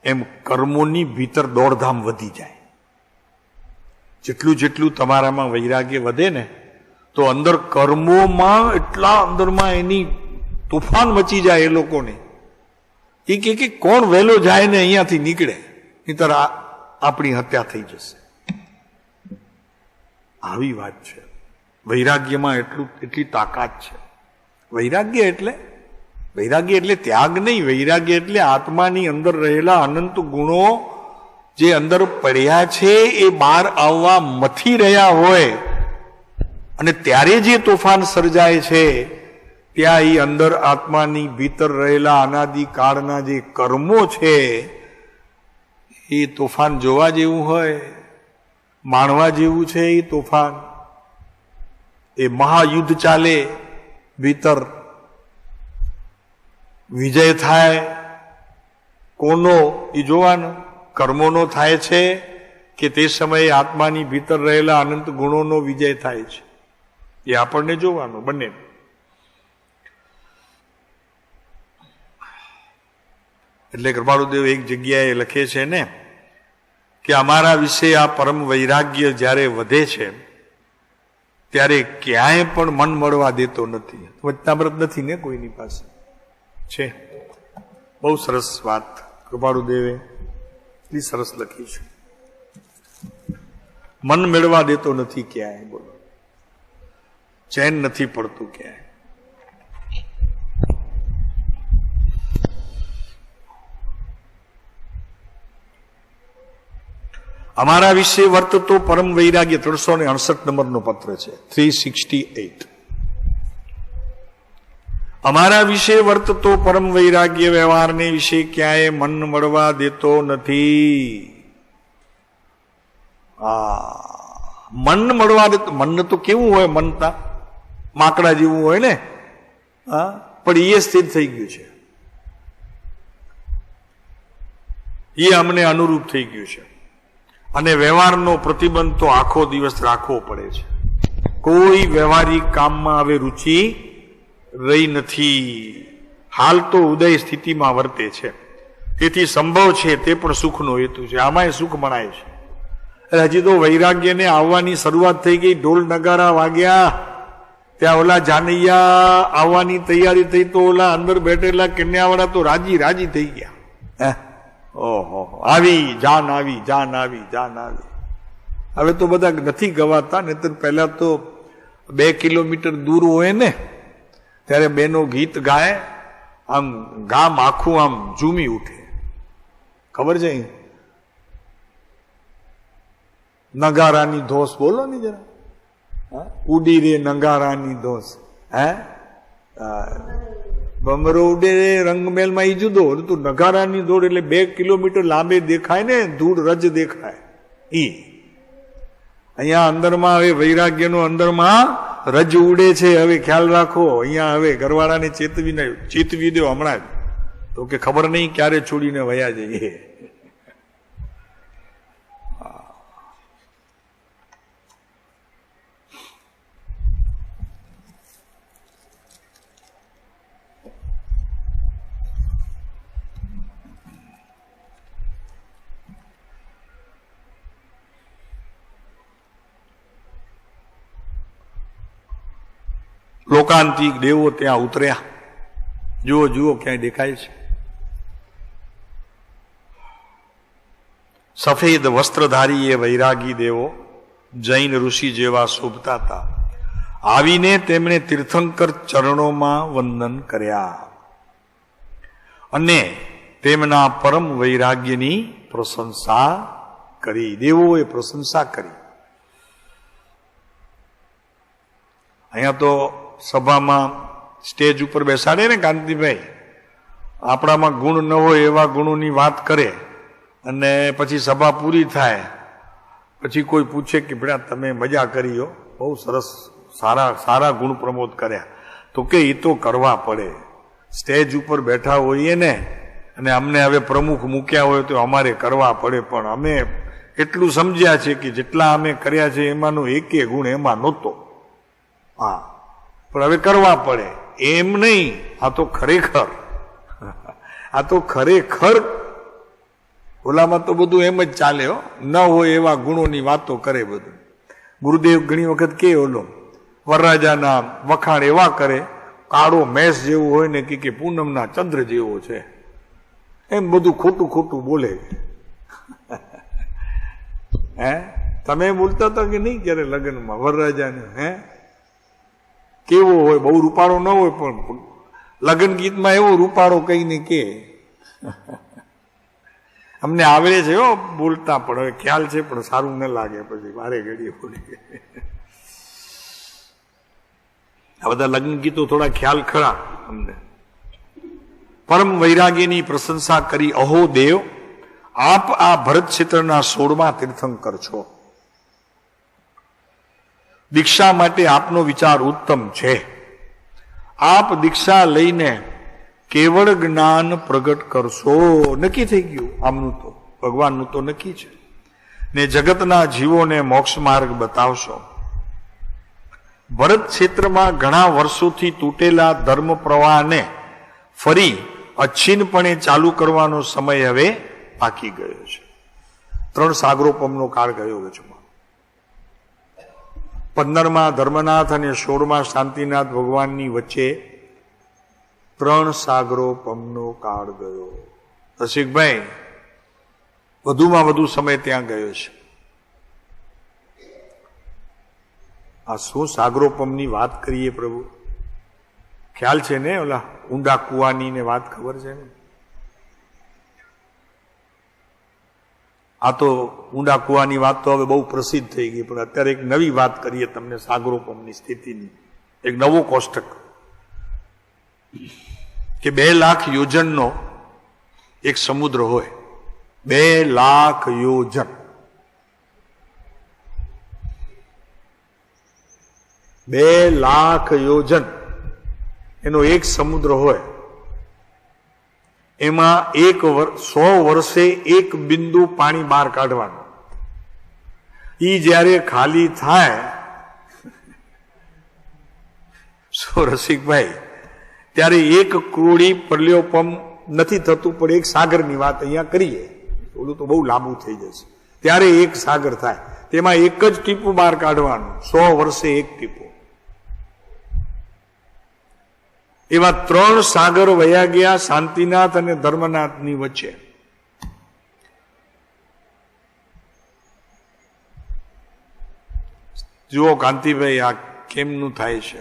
એમ કર્મોની ભીતર દોડધામ વધી જાય. જેટલું જેટલું તમારામાં વૈરાગ્ય વધે ને, તો અંદર કર્મોમાં એટલા અંદરમાં એની તોફાન મચી જાય એ લોકોને. એ કે કોણ વહેલો જાય ને અહીંયાથી નીકળે, નહીંતર આપણી હત્યા થઈ જશે. આવી વાત છે. વૈરાગ્યમાં એટલી તાકાત છે. વૈરાગ્ય એટલે ત્યાગ નહીં, વૈરાગ્ય એટલે આત્માની અંદર રહેલા અનંત ગુણો જે અંદર પડ્યા છે એ બહાર આવવા મથી રહ્યા હોય, અને ત્યારે જે તોફાન સર્જાય છે ત્યાં એ અંદર આત્માની ભીતર રહેલા અનાદિકાળના જે કર્મો છે એ તોફાન જોવા જેવું હોય, માણવા જેવું છે. એ તોફાન, એ મહાયુદ્ધ ચાલે, ભીતર વિજય થાય કોનો એ જોવાનો, કર્મોનો થાય છે કે તે સમયે આત્માની ભીતર રહેલા અનંત ગુણોનો વિજય થાય છે, એ આપણને જોવાનું બંને. એટલે કૃપાળુદેવ એક જગ્યાએ લખે છે ને કે અમારા વિશે આ પરમ વૈરાગ્ય જ્યારે વધે છે ત્યારે ક્યાંય પણ મન મળવા દેતો નથી. વચનામૃત નથી ને કોઈની પાસે છે. બહુ સરસ વાત કૃપાળુદેવે એટલી સરસ લખી છે. મન મેળવા દેતો નથી ક્યાંય, બોલો, ચેન નથી પડતું ક્યાંય. અમારા વિશે વર્તતો પરમ વૈરાગ્ય 368 નંબરનો પત્ર છે, 368. અમારા વિશે વર્તતો પરમ વૈરાગ્ય વ્યવહારને વિશે ક્યાંય મન મળવા દેતો નથી. મન મળવા દેતો, મન તો કેવું હોય, મનતા માકડા જેવું હોય ને, પણ એ સ્થિર થઈ ગયું છે, એ અમને અનુરૂપ થઈ ગયું છે. અને વ્યવહારનો પ્રતિબંધ તો આખો દિવસ રાખવો પડે છે. કોઈ વ્યવહારિક કામમાં હવે રુચિ રહી નથી. હાલ તો ઉદય સ્થિતિમાં વર્તે છે, તેથી સંભવ છે તે પણ સુખનો હેતુ છે. આમાંય સુખ મનાય છે. હજી તો વૈરાગ્યને આવવાની શરૂઆત થઈ ગઈ, ઢોલ નગારા વાગ્યા, ત્યાં ઓલા જાનૈયા આવવાની તૈયારી થઈ, તો ઓલા અંદર બેઠેલા કન્યાવાળા તો રાજી થઈ ગયા. ઓહો, આવી જાન આવી, જાન આવી, જાન આવી. હવે તો બધા નથી ગવાતા, ને તો પહેલા તો 2 કિલોમીટર દૂર હોય ને ત્યારે બેનો ગીત ગાય, આમ ગામ આખું આમ ઝૂમી ઉઠે. ખબર છે? નગારાની ધોસ બોલો ને જરા, ઉડી રે નગારાની ધોસ, બમરો ઉડે રે રંગમેલમાં ઈ જુદો. તું નગારાની દોડ એટલે 2 કિલોમીટર લાંબે દેખાય ને, ધૂળ રજ દેખાય. અહીંયા અંદરમાં હવે વૈરાગ્યનો અંદરમાં રજ ઉડે છે. હવે ખ્યાલ રાખો, અહીંયા હવે ઘરવાળાને ચેતવી દો હમણાં જ, તો કે ખબર નહીં ક્યારે છોડીને વયા જઈએ. લોકાંતિક દેવો ત્યાં ઉતર્યા. જુઓ જુઓ ક્યાંય દેખાય છે? સફેદ વસ્ત્રધારી એ વૈરાગી દેવો જૈન ઋષિ જેવા શોભતા હતા. આવીને તેમણે તીર્થંકર ચરણોમાં વંદન કર્યા અને તેમના પરમ વૈરાગ્યની પ્રશંસા કરી. દેવોએ પ્રશંસા કરી. અહીંયા તો સભામાં સ્ટેજ ઉપર બેસાડે ને કાંતિભાઈ, આપણામાં ગુણ ન હોય એવા ગુણોની વાત કરે અને પછી સભા પૂરી થાય પછી કોઈ પૂછે કે બેટા તમે મજા કરી હો, બહુ સરસ, સારા ગુણ પ્રમોદ કર્યા. તો કે એ તો કરવા પડે. સ્ટેજ ઉપર બેઠા હોઈએ ને અને અમને હવે પ્રમુખ મૂક્યા હોય તો અમારે કરવા પડે, પણ અમે એટલું સમજ્યા છે કે જેટલા અમે કર્યા છે એમાંનો એકે ગુણ એમાં નહોતો. હા, પણ હવે કરવા પડે એમ નહીં. આ તો ખરેખર ઓલામાં તો બધું એમ જ ચાલે હો, ન હોય એવા ગુણોની વાતો કરે બધું. ગુરુદેવ ઘણી વખત કે ઓલો વરરાજાના વખાણ એવા કરે, કાળો મેષ જેવું હોય ને કે પૂનમના ચંદ્ર જેવો છે, એમ બધું ખોટું ખોટું બોલે. હે, તમે બોલતા હતા કે નહીં ક્યારે લગ્નમાં વરરાજાને? હે, કેવો હોય? બહુ રૂપાળો ન હોય પણ લગ્ન ગીતમાં એવો રૂપાળો કહીને કે અમને આવડે છે હો બોલતા, પણ હવે ખ્યાલ છે પણ સારું ન લાગે પછી વારે ઘડીએ બોલી. આ બધા લગ્ન ગીતો થોડા ખ્યાલ ખરા અમને. પરમ વૈરાગ્યની પ્રશંસા કરી. અહો દેવ, આપ આ ભરત ક્ષેત્રના 16મા તીર્થંકર છો. દીક્ષા માટે આપનો વિચાર ઉત્તમ છે. આપ દીક્ષા લઈને કેવળ જ્ઞાન પ્રગટ કરશો. નક્કી થઈ ગયું આમનું, તો ભગવાનનું તો નક્કી છે ને જગતના જીવોને મોક્ષ માર્ગ બતાવશો. ભરત ક્ષેત્રમાં ઘણા વર્ષોથી તૂટેલા ધર્મ પ્રવાહને ફરી અચ્છિનપણે ચાલુ કરવાનો સમય હવે પાકી ગયો છે. 3 સાગરોપમનો કાળ ગયો છે. 15મા ધર્મનાથ અને 16મા શાંતિનાથ ભગવાનની વચ્ચે 3 સાગરોપમનો કાળ ગયો. રસિકભાઈ, વધુમાં વધુ સમય ત્યાં ગયો છે. આ શું સાગરોપમની વાત કરીએ પ્રભુ? ખ્યાલ છે ને? ઓલા ઊંડા કુવાની ને વાત ખબર છે ને? આ તો ઊંડા કુવાની વાત તો હવે બહુ પ્રસિદ્ધ થઈ ગઈ, પણ અત્યારે એક નવી વાત કરીએ તમને સાગરોપમની સ્થિતિની. એક નવો કોષ્ટક કે 2 લાખ યોજનનો એક સમુદ્ર હોય. 2 લાખ યોજન. 2 લાખ યોજન એનો એક સમુદ્ર હોય. એમાં 100 વર્ષે 1 બિંદુ પાણી બહાર કાઢવાનું. ઈ જયારે ખાલી થાય, રસિકભાઈ, ત્યારે 1 કરોડી પ્રલયોપમ નથી થતું, પણ 1 સાગરની વાત અહીંયા કરીએ. ઓલું તો બહુ લાંબુ થઈ જશે. ત્યારે 1 સાગર થાય, તેમાં 1 જ ટીપું બહાર કાઢવાનું. 100 વર્ષે 1 ટીપું. એવા 3 સાગર વયા ગયા શાંતિનાથ અને ધર્મનાથની વચ્ચે. જુઓ કાંતિભાઈ, આ કેમનું થાય છે?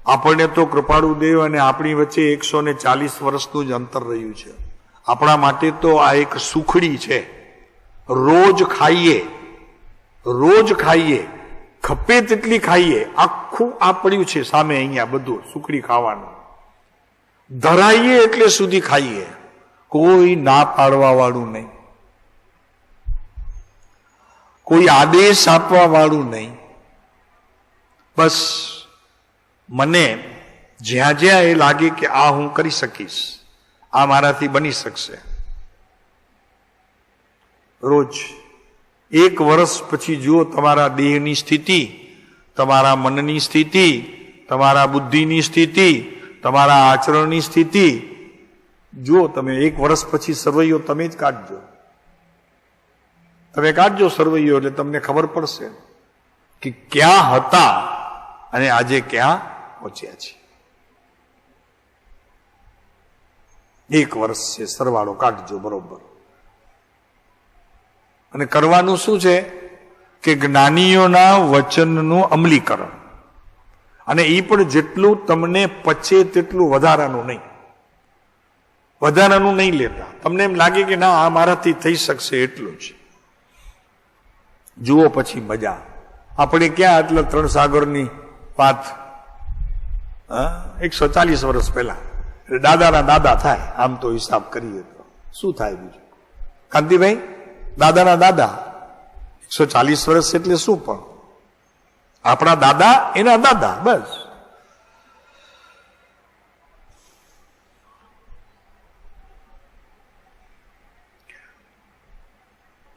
આપણને તો કૃપાળુ દેવ અને આપણી વચ્ચે 140 વર્ષનું જ અંતર રહ્યું છે. આપણા માટે તો આ એક સુખડી છે. રોજ ખાઈએ, ખપે તેટલી ખાઈએ. આખું આ પડ્યું છે સામે અહીંયા બધું સુખડી ખાવાનું. ધરાઈએ એટલે સુધી ખાઈએ, કોઈ ના પાડવા વાળું નહીં. કોઈ આદેશ આપવા વાળું નહીં. બસ મને જ્યાં જ્યાં એ લાગે કે આ હું કરી શકીશ, આ મારાથી બની શકશે. રોજ 1 વર્ષ પછી જુઓ તમારા દેહની સ્થિતિ, તમારા મનની સ્થિતિ, તમારા બુદ્ધિની સ્થિતિ, તમારા આચરણની સ્થિતિ જુઓ. તમે 1 વર્ષ પછી સરવૈયો તમે જ કાઢજો. તમે કાઢજો સરવૈયો એટલે તમને ખબર પડશે કે ક્યાં હતા અને આજે ક્યાં પહોંચ્યા છે. 1 વર્ષ છે, સરવાળો કાઢજો બરોબર. અને કરવાનું શું છે કે જ્ઞાનીઓના વચનનું અમલીકરણ, અને એ પણ જેટલું તમને પચે તેટલું, વધારાનું નહીં લેતા. તમને એમ લાગે કે ના આ મારાથી થઈ શકશે એટલું જ જુઓ, પછી મજા. આપણે ક્યાં આટલા 3 સાગરની વાત 140 વર્ષ પહેલા, દાદાના દાદા થાય આમ તો હિસાબ કરીએ તો શું થાય બીજું? કાંતિભાઈ, દાદાના દાદા 140 વર્ષ એટલે શું? પણ આપણા દાદા એના દાદા, બસ.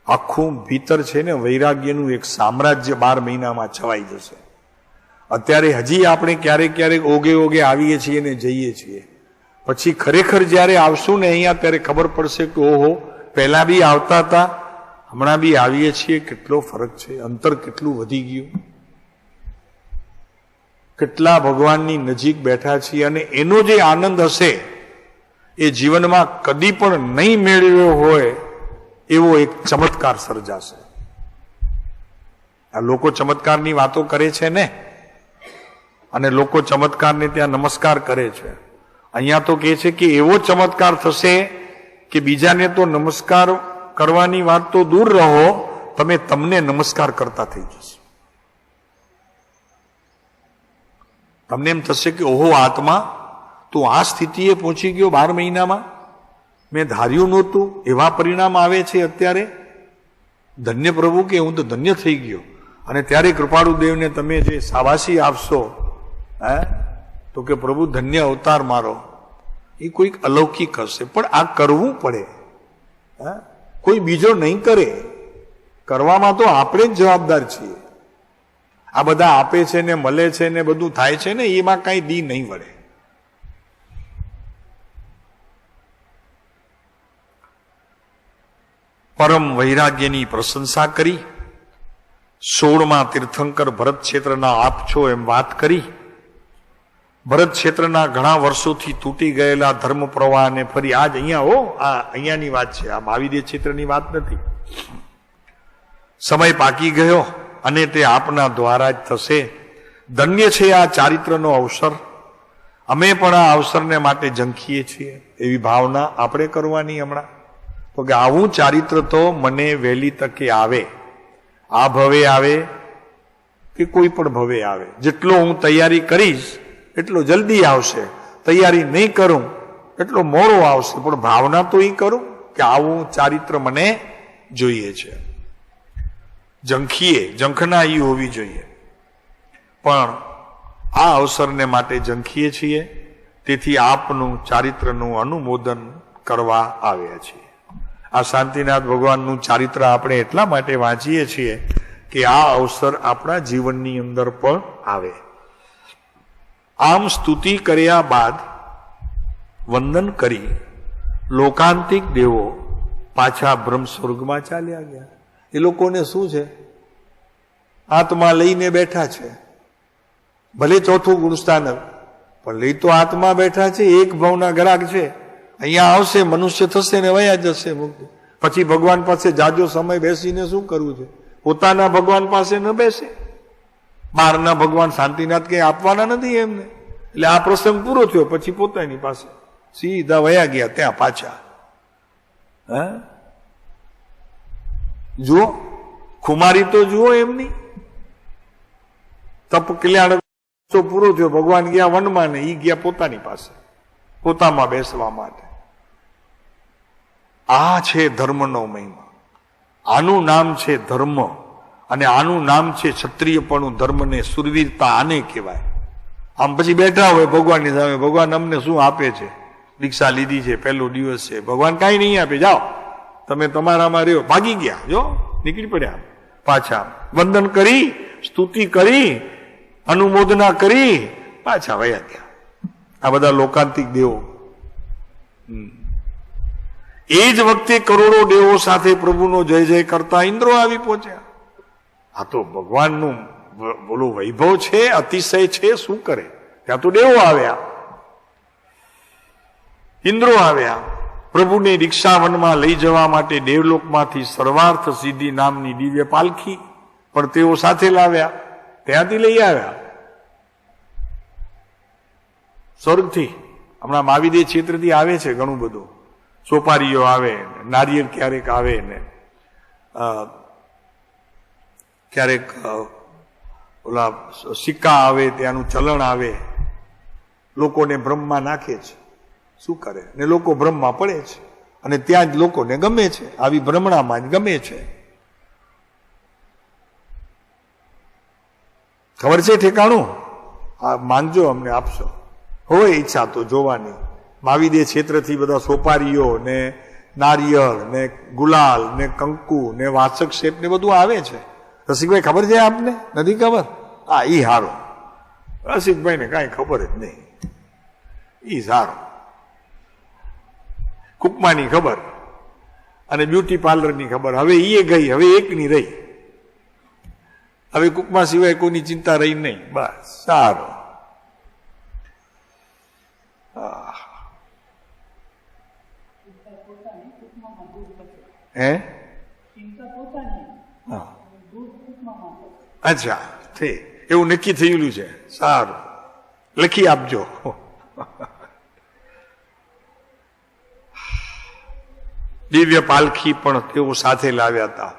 આખું ભીતર છે ને વૈરાગ્યનું એક સામ્રાજ્ય 12 મહિનામાં છવાઈ જશે. અત્યારે હજી આપણે ક્યારેક ઓગે આવીએ છીએ ને જઈએ છીએ. પછી ખરેખર જયારે આવશું ને અહીંયા ત્યારે ખબર પડશે કે ઓહો, પહેલા બી આવતા હતા, હમણાં બી આવીએ છીએ, કેટલો ફરક છે, અંતર કેટલું વધી ગયું, કેટલા ભગવાનની નજીક બેઠા છીએ. અને એનો જે આનંદ હશે એ જીવનમાં કદી પણ નહીં મેળવ્યો હોય એવો એક ચમત્કાર સર્જાશે. આ લોકો ચમત્કારની વાતો કરે છે ને, અને લોકો ચમત્કારને ત્યાં નમસ્કાર કરે છે. અહીંયા તો કહે છે કે એવો ચમત્કાર થશે કે બીજાને તો નમસ્કાર કરવાની વાત તો દૂર રહો, તમને નમસ્કાર કરતા થઈ જશે. તમને એમ થશે કે ઓહો આત્મા, તું આ સ્થિતિએ પહોંચી ગયો 12 મહિનામાં, મેં ધાર્યું નહોતું, એવા પરિણામ આવે છે અત્યારે. ધન્ય પ્રભુ કે હું તો ધન્ય થઈ ગયો. અને ત્યારે કૃપાળુ દેવને તમે જે શાબાશી આપશો, તો કે પ્રભુ ધન્ય અવતાર મારો, એ કોઈક અલૌકિક હશે. પણ આ કરવું પડે, કોઈ બીજો નહીં કરે. કરવામાં તો આપણે જ જવાબદાર છીએ. આ બધા આપે છે ને મળે છે ને બધું થાય છે ને, એમાં કઈ દી નહીં વળે. પરમ વૈરાગ્યની પ્રશંસા કરી, 16મા તીર્થંકર ભરત ક્ષેત્રના આપ છો એમ વાત કરી. ભરત ક્ષેત્રના ઘણા વર્ષોથી તૂટી ગયેલા ધર્મ પ્રવાહને ફરી આજ અહીંયાની વાત છે, આ મહાવીર ક્ષેત્રની વાત નથી. સમય પાકી ગયો અને તે આપના દ્વારા જ થશે. ધન્ય છે આ ચારિત્રનો અવસર. અમે પણ આ અવસરને માટે ઝંખીએ છીએ. એવી ભાવના આપણે કરવાની હમણાં. તો કે આવું ચારિત્ર તો મને વહેલી તકે આવે, આ ભવે આવે કે કોઈ પણ ભવે આવે. જેટલો હું તૈયારી કરીશ એટલો જલ્દી આવશે, તૈયારી નહીં કરું એટલો મોડો આવશે. પણ ભાવના તો એ કરું કે આવું ચારિત્ર મને જોઈએ છે. ઝંખના એ હોવી જોઈએ. પણ આ અવસરને માટે ઝંખીએ છીએ, તેથી આપનું ચારિત્રનું અનુમોદન કરવા આવ્યા છીએ. આ શાંતિનાથ ભગવાનનું ચારિત્ર આપણે એટલા માટે વાંચીએ છીએ કે આ અવસર આપણા જીવનની અંદર પણ આવે. આમ સ્તુતિ કર્યા બાદ વંદન કરી લોકાંતિક દેવો પાછા બ્રહ્મ સ્વર્ગમાં ચાલ્યા ગયા. એ લોકોને શું છે? આત્મા લઈને બેઠા છે. ભલે ચોથું ગુણસ્થાનક, પણ લઈ તો આત્મા બેઠા છે. એક ભાવના ગ્રાહક છે. અહીંયા આવશે, મનુષ્ય થશે ને વયા જશે મુક્તિ. પછી ભગવાન પાસે જાજો સમય બેસીને શું કરવું છે? પોતાના ભગવાન પાસે ન બેસે. બહારના ભગવાન શાંતિનાથ કઈ આપવાના નથી એમને. એટલે આ પ્રસંગ પૂરો થયો પછી પોતાની પાસે સીધા વયા ગયા ત્યાં પાછા. જુઓ ખુમારી તો જુઓ એમની. તપ કલ્યાણ પૂરો થયો, ભગવાન ગયા વનમાં ને ઈ ગયા પોતાની પાસે, પોતામાં બેસવા માટે. આ છે ધર્મનો મહિમા. આનું નામ છે ધર્મ. અને આનું નામ છે ક્ષત્રિયપણું, ધર્મ ને સુરવીરતા, આને કહેવાય. આમ પછી બેઠા હોય ભગવાનની સામે, ભગવાન અમને શું આપે છે? દીક્ષા લીધી છે, પહેલો દિવસ છે, ભગવાન કાંઈ નહીં આપે, જાઓ તમે તમારામાં રહ્યો. ભાગી ગયા, જો નીકળી પડ્યા, પાછા વંદન કરી, સ્તુતિ કરી, અનુમોદના કરી, પાછા વયા ગયા. આ બધા લોકાંતિક દેવો. એ જ વખતે કરોડો દેવો સાથે પ્રભુનો જય જય કરતા ઇન્દ્રો આવી પહોંચ્યા. આ તો ભગવાનનું બોલો વૈભવ છે, અતિશય છે, શું કરે? ત્યાં તો દેવો આવ્યા, ઇન્દ્રો આવ્યા. પ્રભુને દીક્ષાવનમાં લઈ જવા માટે દેવલોકમાંથી સર્વાર્થ સિદ્ધિ નામની દિવ્ય પાલખી પણ તેઓ સાથે લાવ્યા, ત્યાંથી લઈ આવ્યા સ્વર્ગથી. હમણાં મહાવિદે ક્ષેત્રથી આવે છે ઘણું બધું, સોપારીઓ આવે, નારિયેળ ક્યારેક આવે ને ક્યારેક ઓલા સિક્કા આવે, ત્યાંનું ચલણ આવે, લોકોને ભ્રમમાં નાખે છે. શું કરે? ને લોકો ભ્રમમાં પડે છે અને ત્યાં જ લોકોને ગમે છે, આવી ભ્રમણામાં જ ગમે છે. ખબર છે ઠેકાણું? આ માંગજો, અમને આપશો. હોય ઈચ્છા તો જોવાની. મહાવિદે ક્ષેત્રથી બધા સોપારીઓ ને નારિયેળ ને ગુલાલ ને કંકુ ને વાચક શેપ ને બધું આવે છે. રસિકભાઈ ખબર છે આપને? નથી ખબર? હા, ઈ હારો. રસિકભાઈ ને કાંઈ ખબર જ નહીં, ઈ સારો. કુકમાની ખબર અને બ્યુટી પાર્લરની ખબર. હવે એ ગઈ, હવે એકની રહી. હવે કુકમા સિવાય કોઈની ચિંતા રહી નહીં. બસ, સારું. હે? અચ્છા, ઠીક, એવું નક્કી થયેલું છે. સારું, લખી આપજો. દિવ્ય પાલખી પણ તેઓ સાથે લાવ્યા હતા.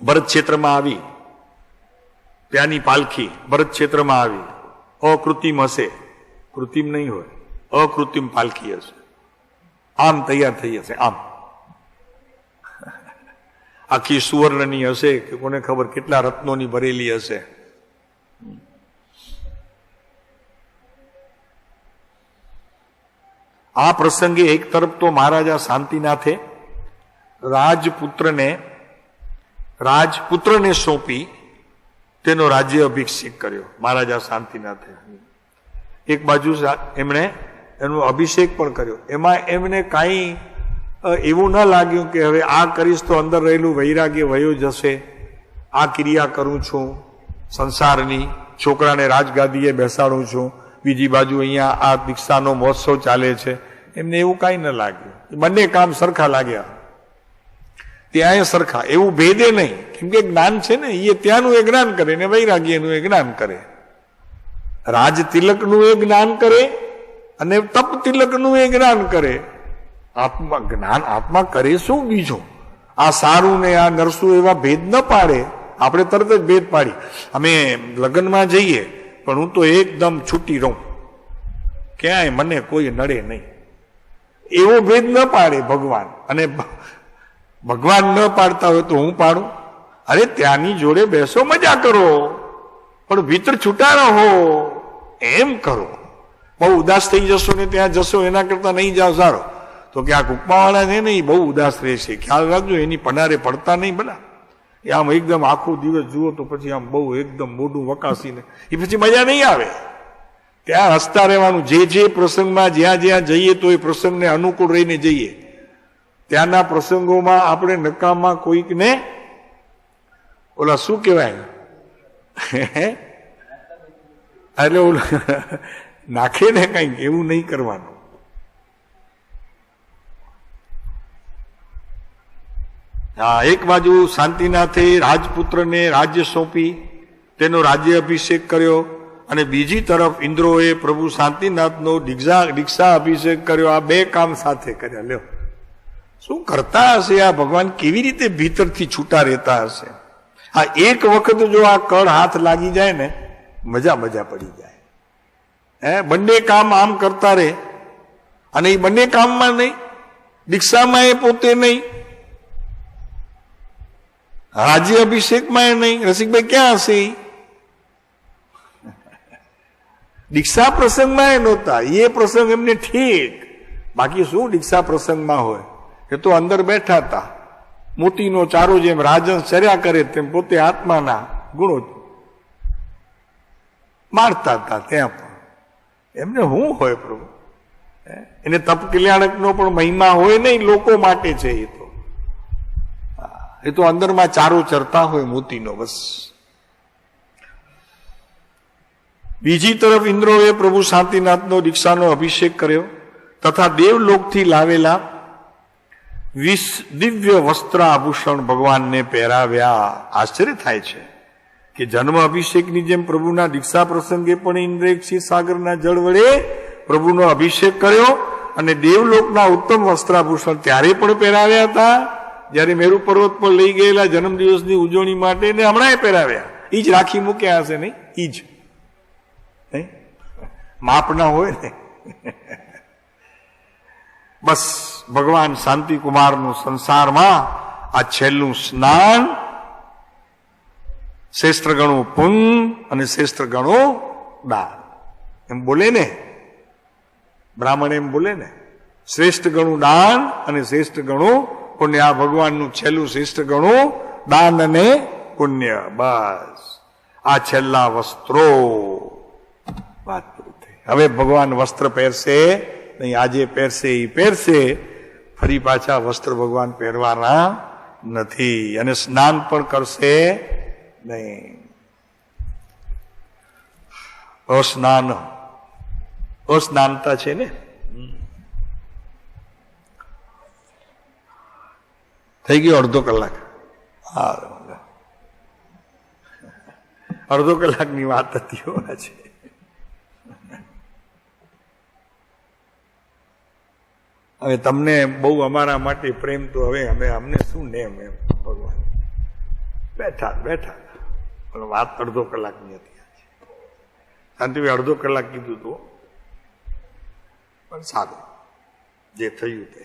ભરત ક્ષેત્રમાં આવી, ત્યાંની પાલખી ભરત ક્ષેત્રમાં આવી. અકૃત્રિમ હશે, કૃત્રિમ નહીં હોય, અકૃત્રિમ પાલખી હશે. આમ તૈયાર થઈ હશે, આમ આખી સુવર્ણની હશે કે કોને ખબર કેટલા રત્નોની ભરેલી હશે. આ પ્રસંગે એક તરફ તો મહારાજા શાંતિનાથે રાજપુત્રને સોંપી તેનો રાજ્ય અભિષેક કર્યો. મહારાજા શાંતિનાથે એક બાજુ એમણે એનો અભિષેક પણ કર્યો. એમાં એમને કાંઈ એવું ન લાગ્યું કે હવે આ કરીશ તો અંદર રહેલું વૈરાગ્ય વયો જશે, આ ક્રિયા કરું છું સંસારની, છોકરાને રાજગાદીએ બેસાડું છું, બીજી બાજુ અહીંયા આ દીક્ષાનો મહોત્સવ ચાલે છે. એમને એવું કાંઈ ન લાગ્યું. બંને કામ સરખા લાગ્યા, ત્યાં સરખા, એવું ભેદે નહીં. કેમ કે જ્ઞાન છે ને, એ ત્યાંનું એ જ્ઞાન કરે ને વૈરાગ્યનું એ જ્ઞાન કરે. રાજ તિલકનું એ જ્ઞાન કરે અને તપ તિલકનું એ જ્ઞાન કરે. આત્મા જ્ઞાન આત્મા કરે શું બીજું? આ સારું ને આ નરસું એવા ભેદ ન પાડે. આપણે તરત જ ભેદ પાડી. અમે લગ્નમાં જઈએ પણ હું તો એકદમ છૂટી રહું, ક્યાંય મને કોઈ નડે નહીં, એવો ભેદ ન પાડે ભગવાન. અને ભગવાન ન પાડતા હોય તો હું પાડું? અરે ત્યાંની જોડે બેસો, મજા કરો, પણ ભીતર છૂટા રહો, એમ કરો. બહુ ઉદાસ થઈ જશો ને ત્યાં જશો એના કરતા નહીં જાઓ સારો. તો કે આ કુકમાવાળા છે ને એ બહુ ઉદાસ રહેશે, ખ્યાલ રાખજો, એની પનારે પડતા નહીં બના. એ આમ એકદમ આખો દિવસ જુઓ તો પછી આમ બહુ એકદમ મોઢું વકાસીને એ પછી મજા નહીં આવે. ત્યાં હસતા રહેવાનું. જે પ્રસંગમાં જ્યાં જઈએ તો એ પ્રસંગને અનુકૂળ રહીને જઈએ. ત્યાંના પ્રસંગોમાં આપણે નકામમાં કોઈકને ઓલા શું કહેવાય એટલે ઓલા નાખે ને કંઈક એવું નહીં કરવાનું. હા, એક બાજુ શાંતિનાથે રાજપુત્રને રાજ્ય સોંપી તેનો રાજ્ય અભિષેક કર્યો અને બીજી તરફ ઇન્દ્રોએ પ્રભુ શાંતિનાથનો દીક્ષા અભિષેક કર્યો. આ બે કામ સાથે કર્યા. લ્યો, શું કરતા હશે આ ભગવાન? કેવી રીતે ભીતરથી છૂટા રહેતા હશે? આ એક વખત જો આ કળ હાથ લાગી જાય ને, મજા પડી જાય. બંને કામ આમ કરતા રહે અને એ બંને કામમાં નહીં, દીક્ષામાં એ પોતે નહીં, રાજ્ય અભિષેકમાં નહીં. રસિકભાઈ ક્યાં હશે? દીક્ષા પ્રસંગમાં એ નહોતા. એ પ્રસંગ એમને ઠીક, બાકી શું દીક્ષા પ્રસંગમાં હોય? એ તો અંદર બેઠા હતા, મોતીનો ચારો જેમ રાજન ચર્યા કરે તેમ પોતે આત્માના ગુણો મારતા હતા. ત્યાં પણ એમને શું હોય પ્રભુ? એને તપ કલ્યાણકનો પણ મહિમા હોય નહીં, લોકો માટે છે. એ તો અંદરમાં ચારો ચરતા હોય મોતીનો, બસ. બીજી તરફ ઇન્દ્રોએ પ્રભુ શાંતિનાથનો દીક્ષાનો અભિષેક કર્યો તથા દેવલોકથી લાવેલા 20 દિવ્ય વસ્ત્ર આભૂષણ ભગવાનને પહેરાવ્યા. આશ્ચર્ય થાય છે કે જન્મ અભિષેકની જેમ પ્રભુના દીક્ષા પ્રસંગે પણ ઇન્દ્રએ ક્ષીરસાગરના જળ વડે પ્રભુનો અભિષેક કર્યો અને દેવલોકના ઉત્તમ વસ્ત્રાભૂષણ ત્યારે પણ પહેરાવ્યા હતા જયારે મેરુ પર્વત પર લઈ ગયેલા જન્મદિવસની ઉજવણી માટે ને હમણાં પહેરાવ્યા. ઈ જ રાખી મૂક્યા હશે નહીં? ઈ જ નહીં, માપ ના હોય ને. બસ ભગવાન શાંતિકુમારનું સંસારમાં આ છેલ્લું સ્નાન, શ્રેષ્ઠ ગણું પુણ્ય અને શ્રેષ્ઠ ગણું દાન. એમ બોલે ને બ્રાહ્મણ, એમ બોલે ને, શ્રેષ્ઠ ગણું દાન અને શ્રેષ્ઠ ગણું પુણ્ય. આ ભગવાનનું છેલ્લું શ્રેષ્ઠ ગણું દાન અને પુણ્ય. બસ આ છેલ્લા વસ્ત્રો. વાત પૂરી થઈ. હવે ભગવાન વસ્ત્ર પહેરશે નહીં. આજે પહેરશે એ પહેરશે, ફરી પાછા વસ્ત્ર ભગવાન પહેરવાના નથી. અને સ્નાન પણ કરશે નહીં. અસ્નાનતા છે ને. થઈ ગયો અડધો કલાક. અડધો કલાકની વાત હતી છે. હવે તમને બહુ અમારા માટે પ્રેમ તો હવે અમને શું નેમ એમ. ભગવાન બેઠા બેઠા વાત અડધો કલાકની હતી. શાંતિભાઈ અડધો કલાક કીધું હતું, પણ સારું જે થયું તે.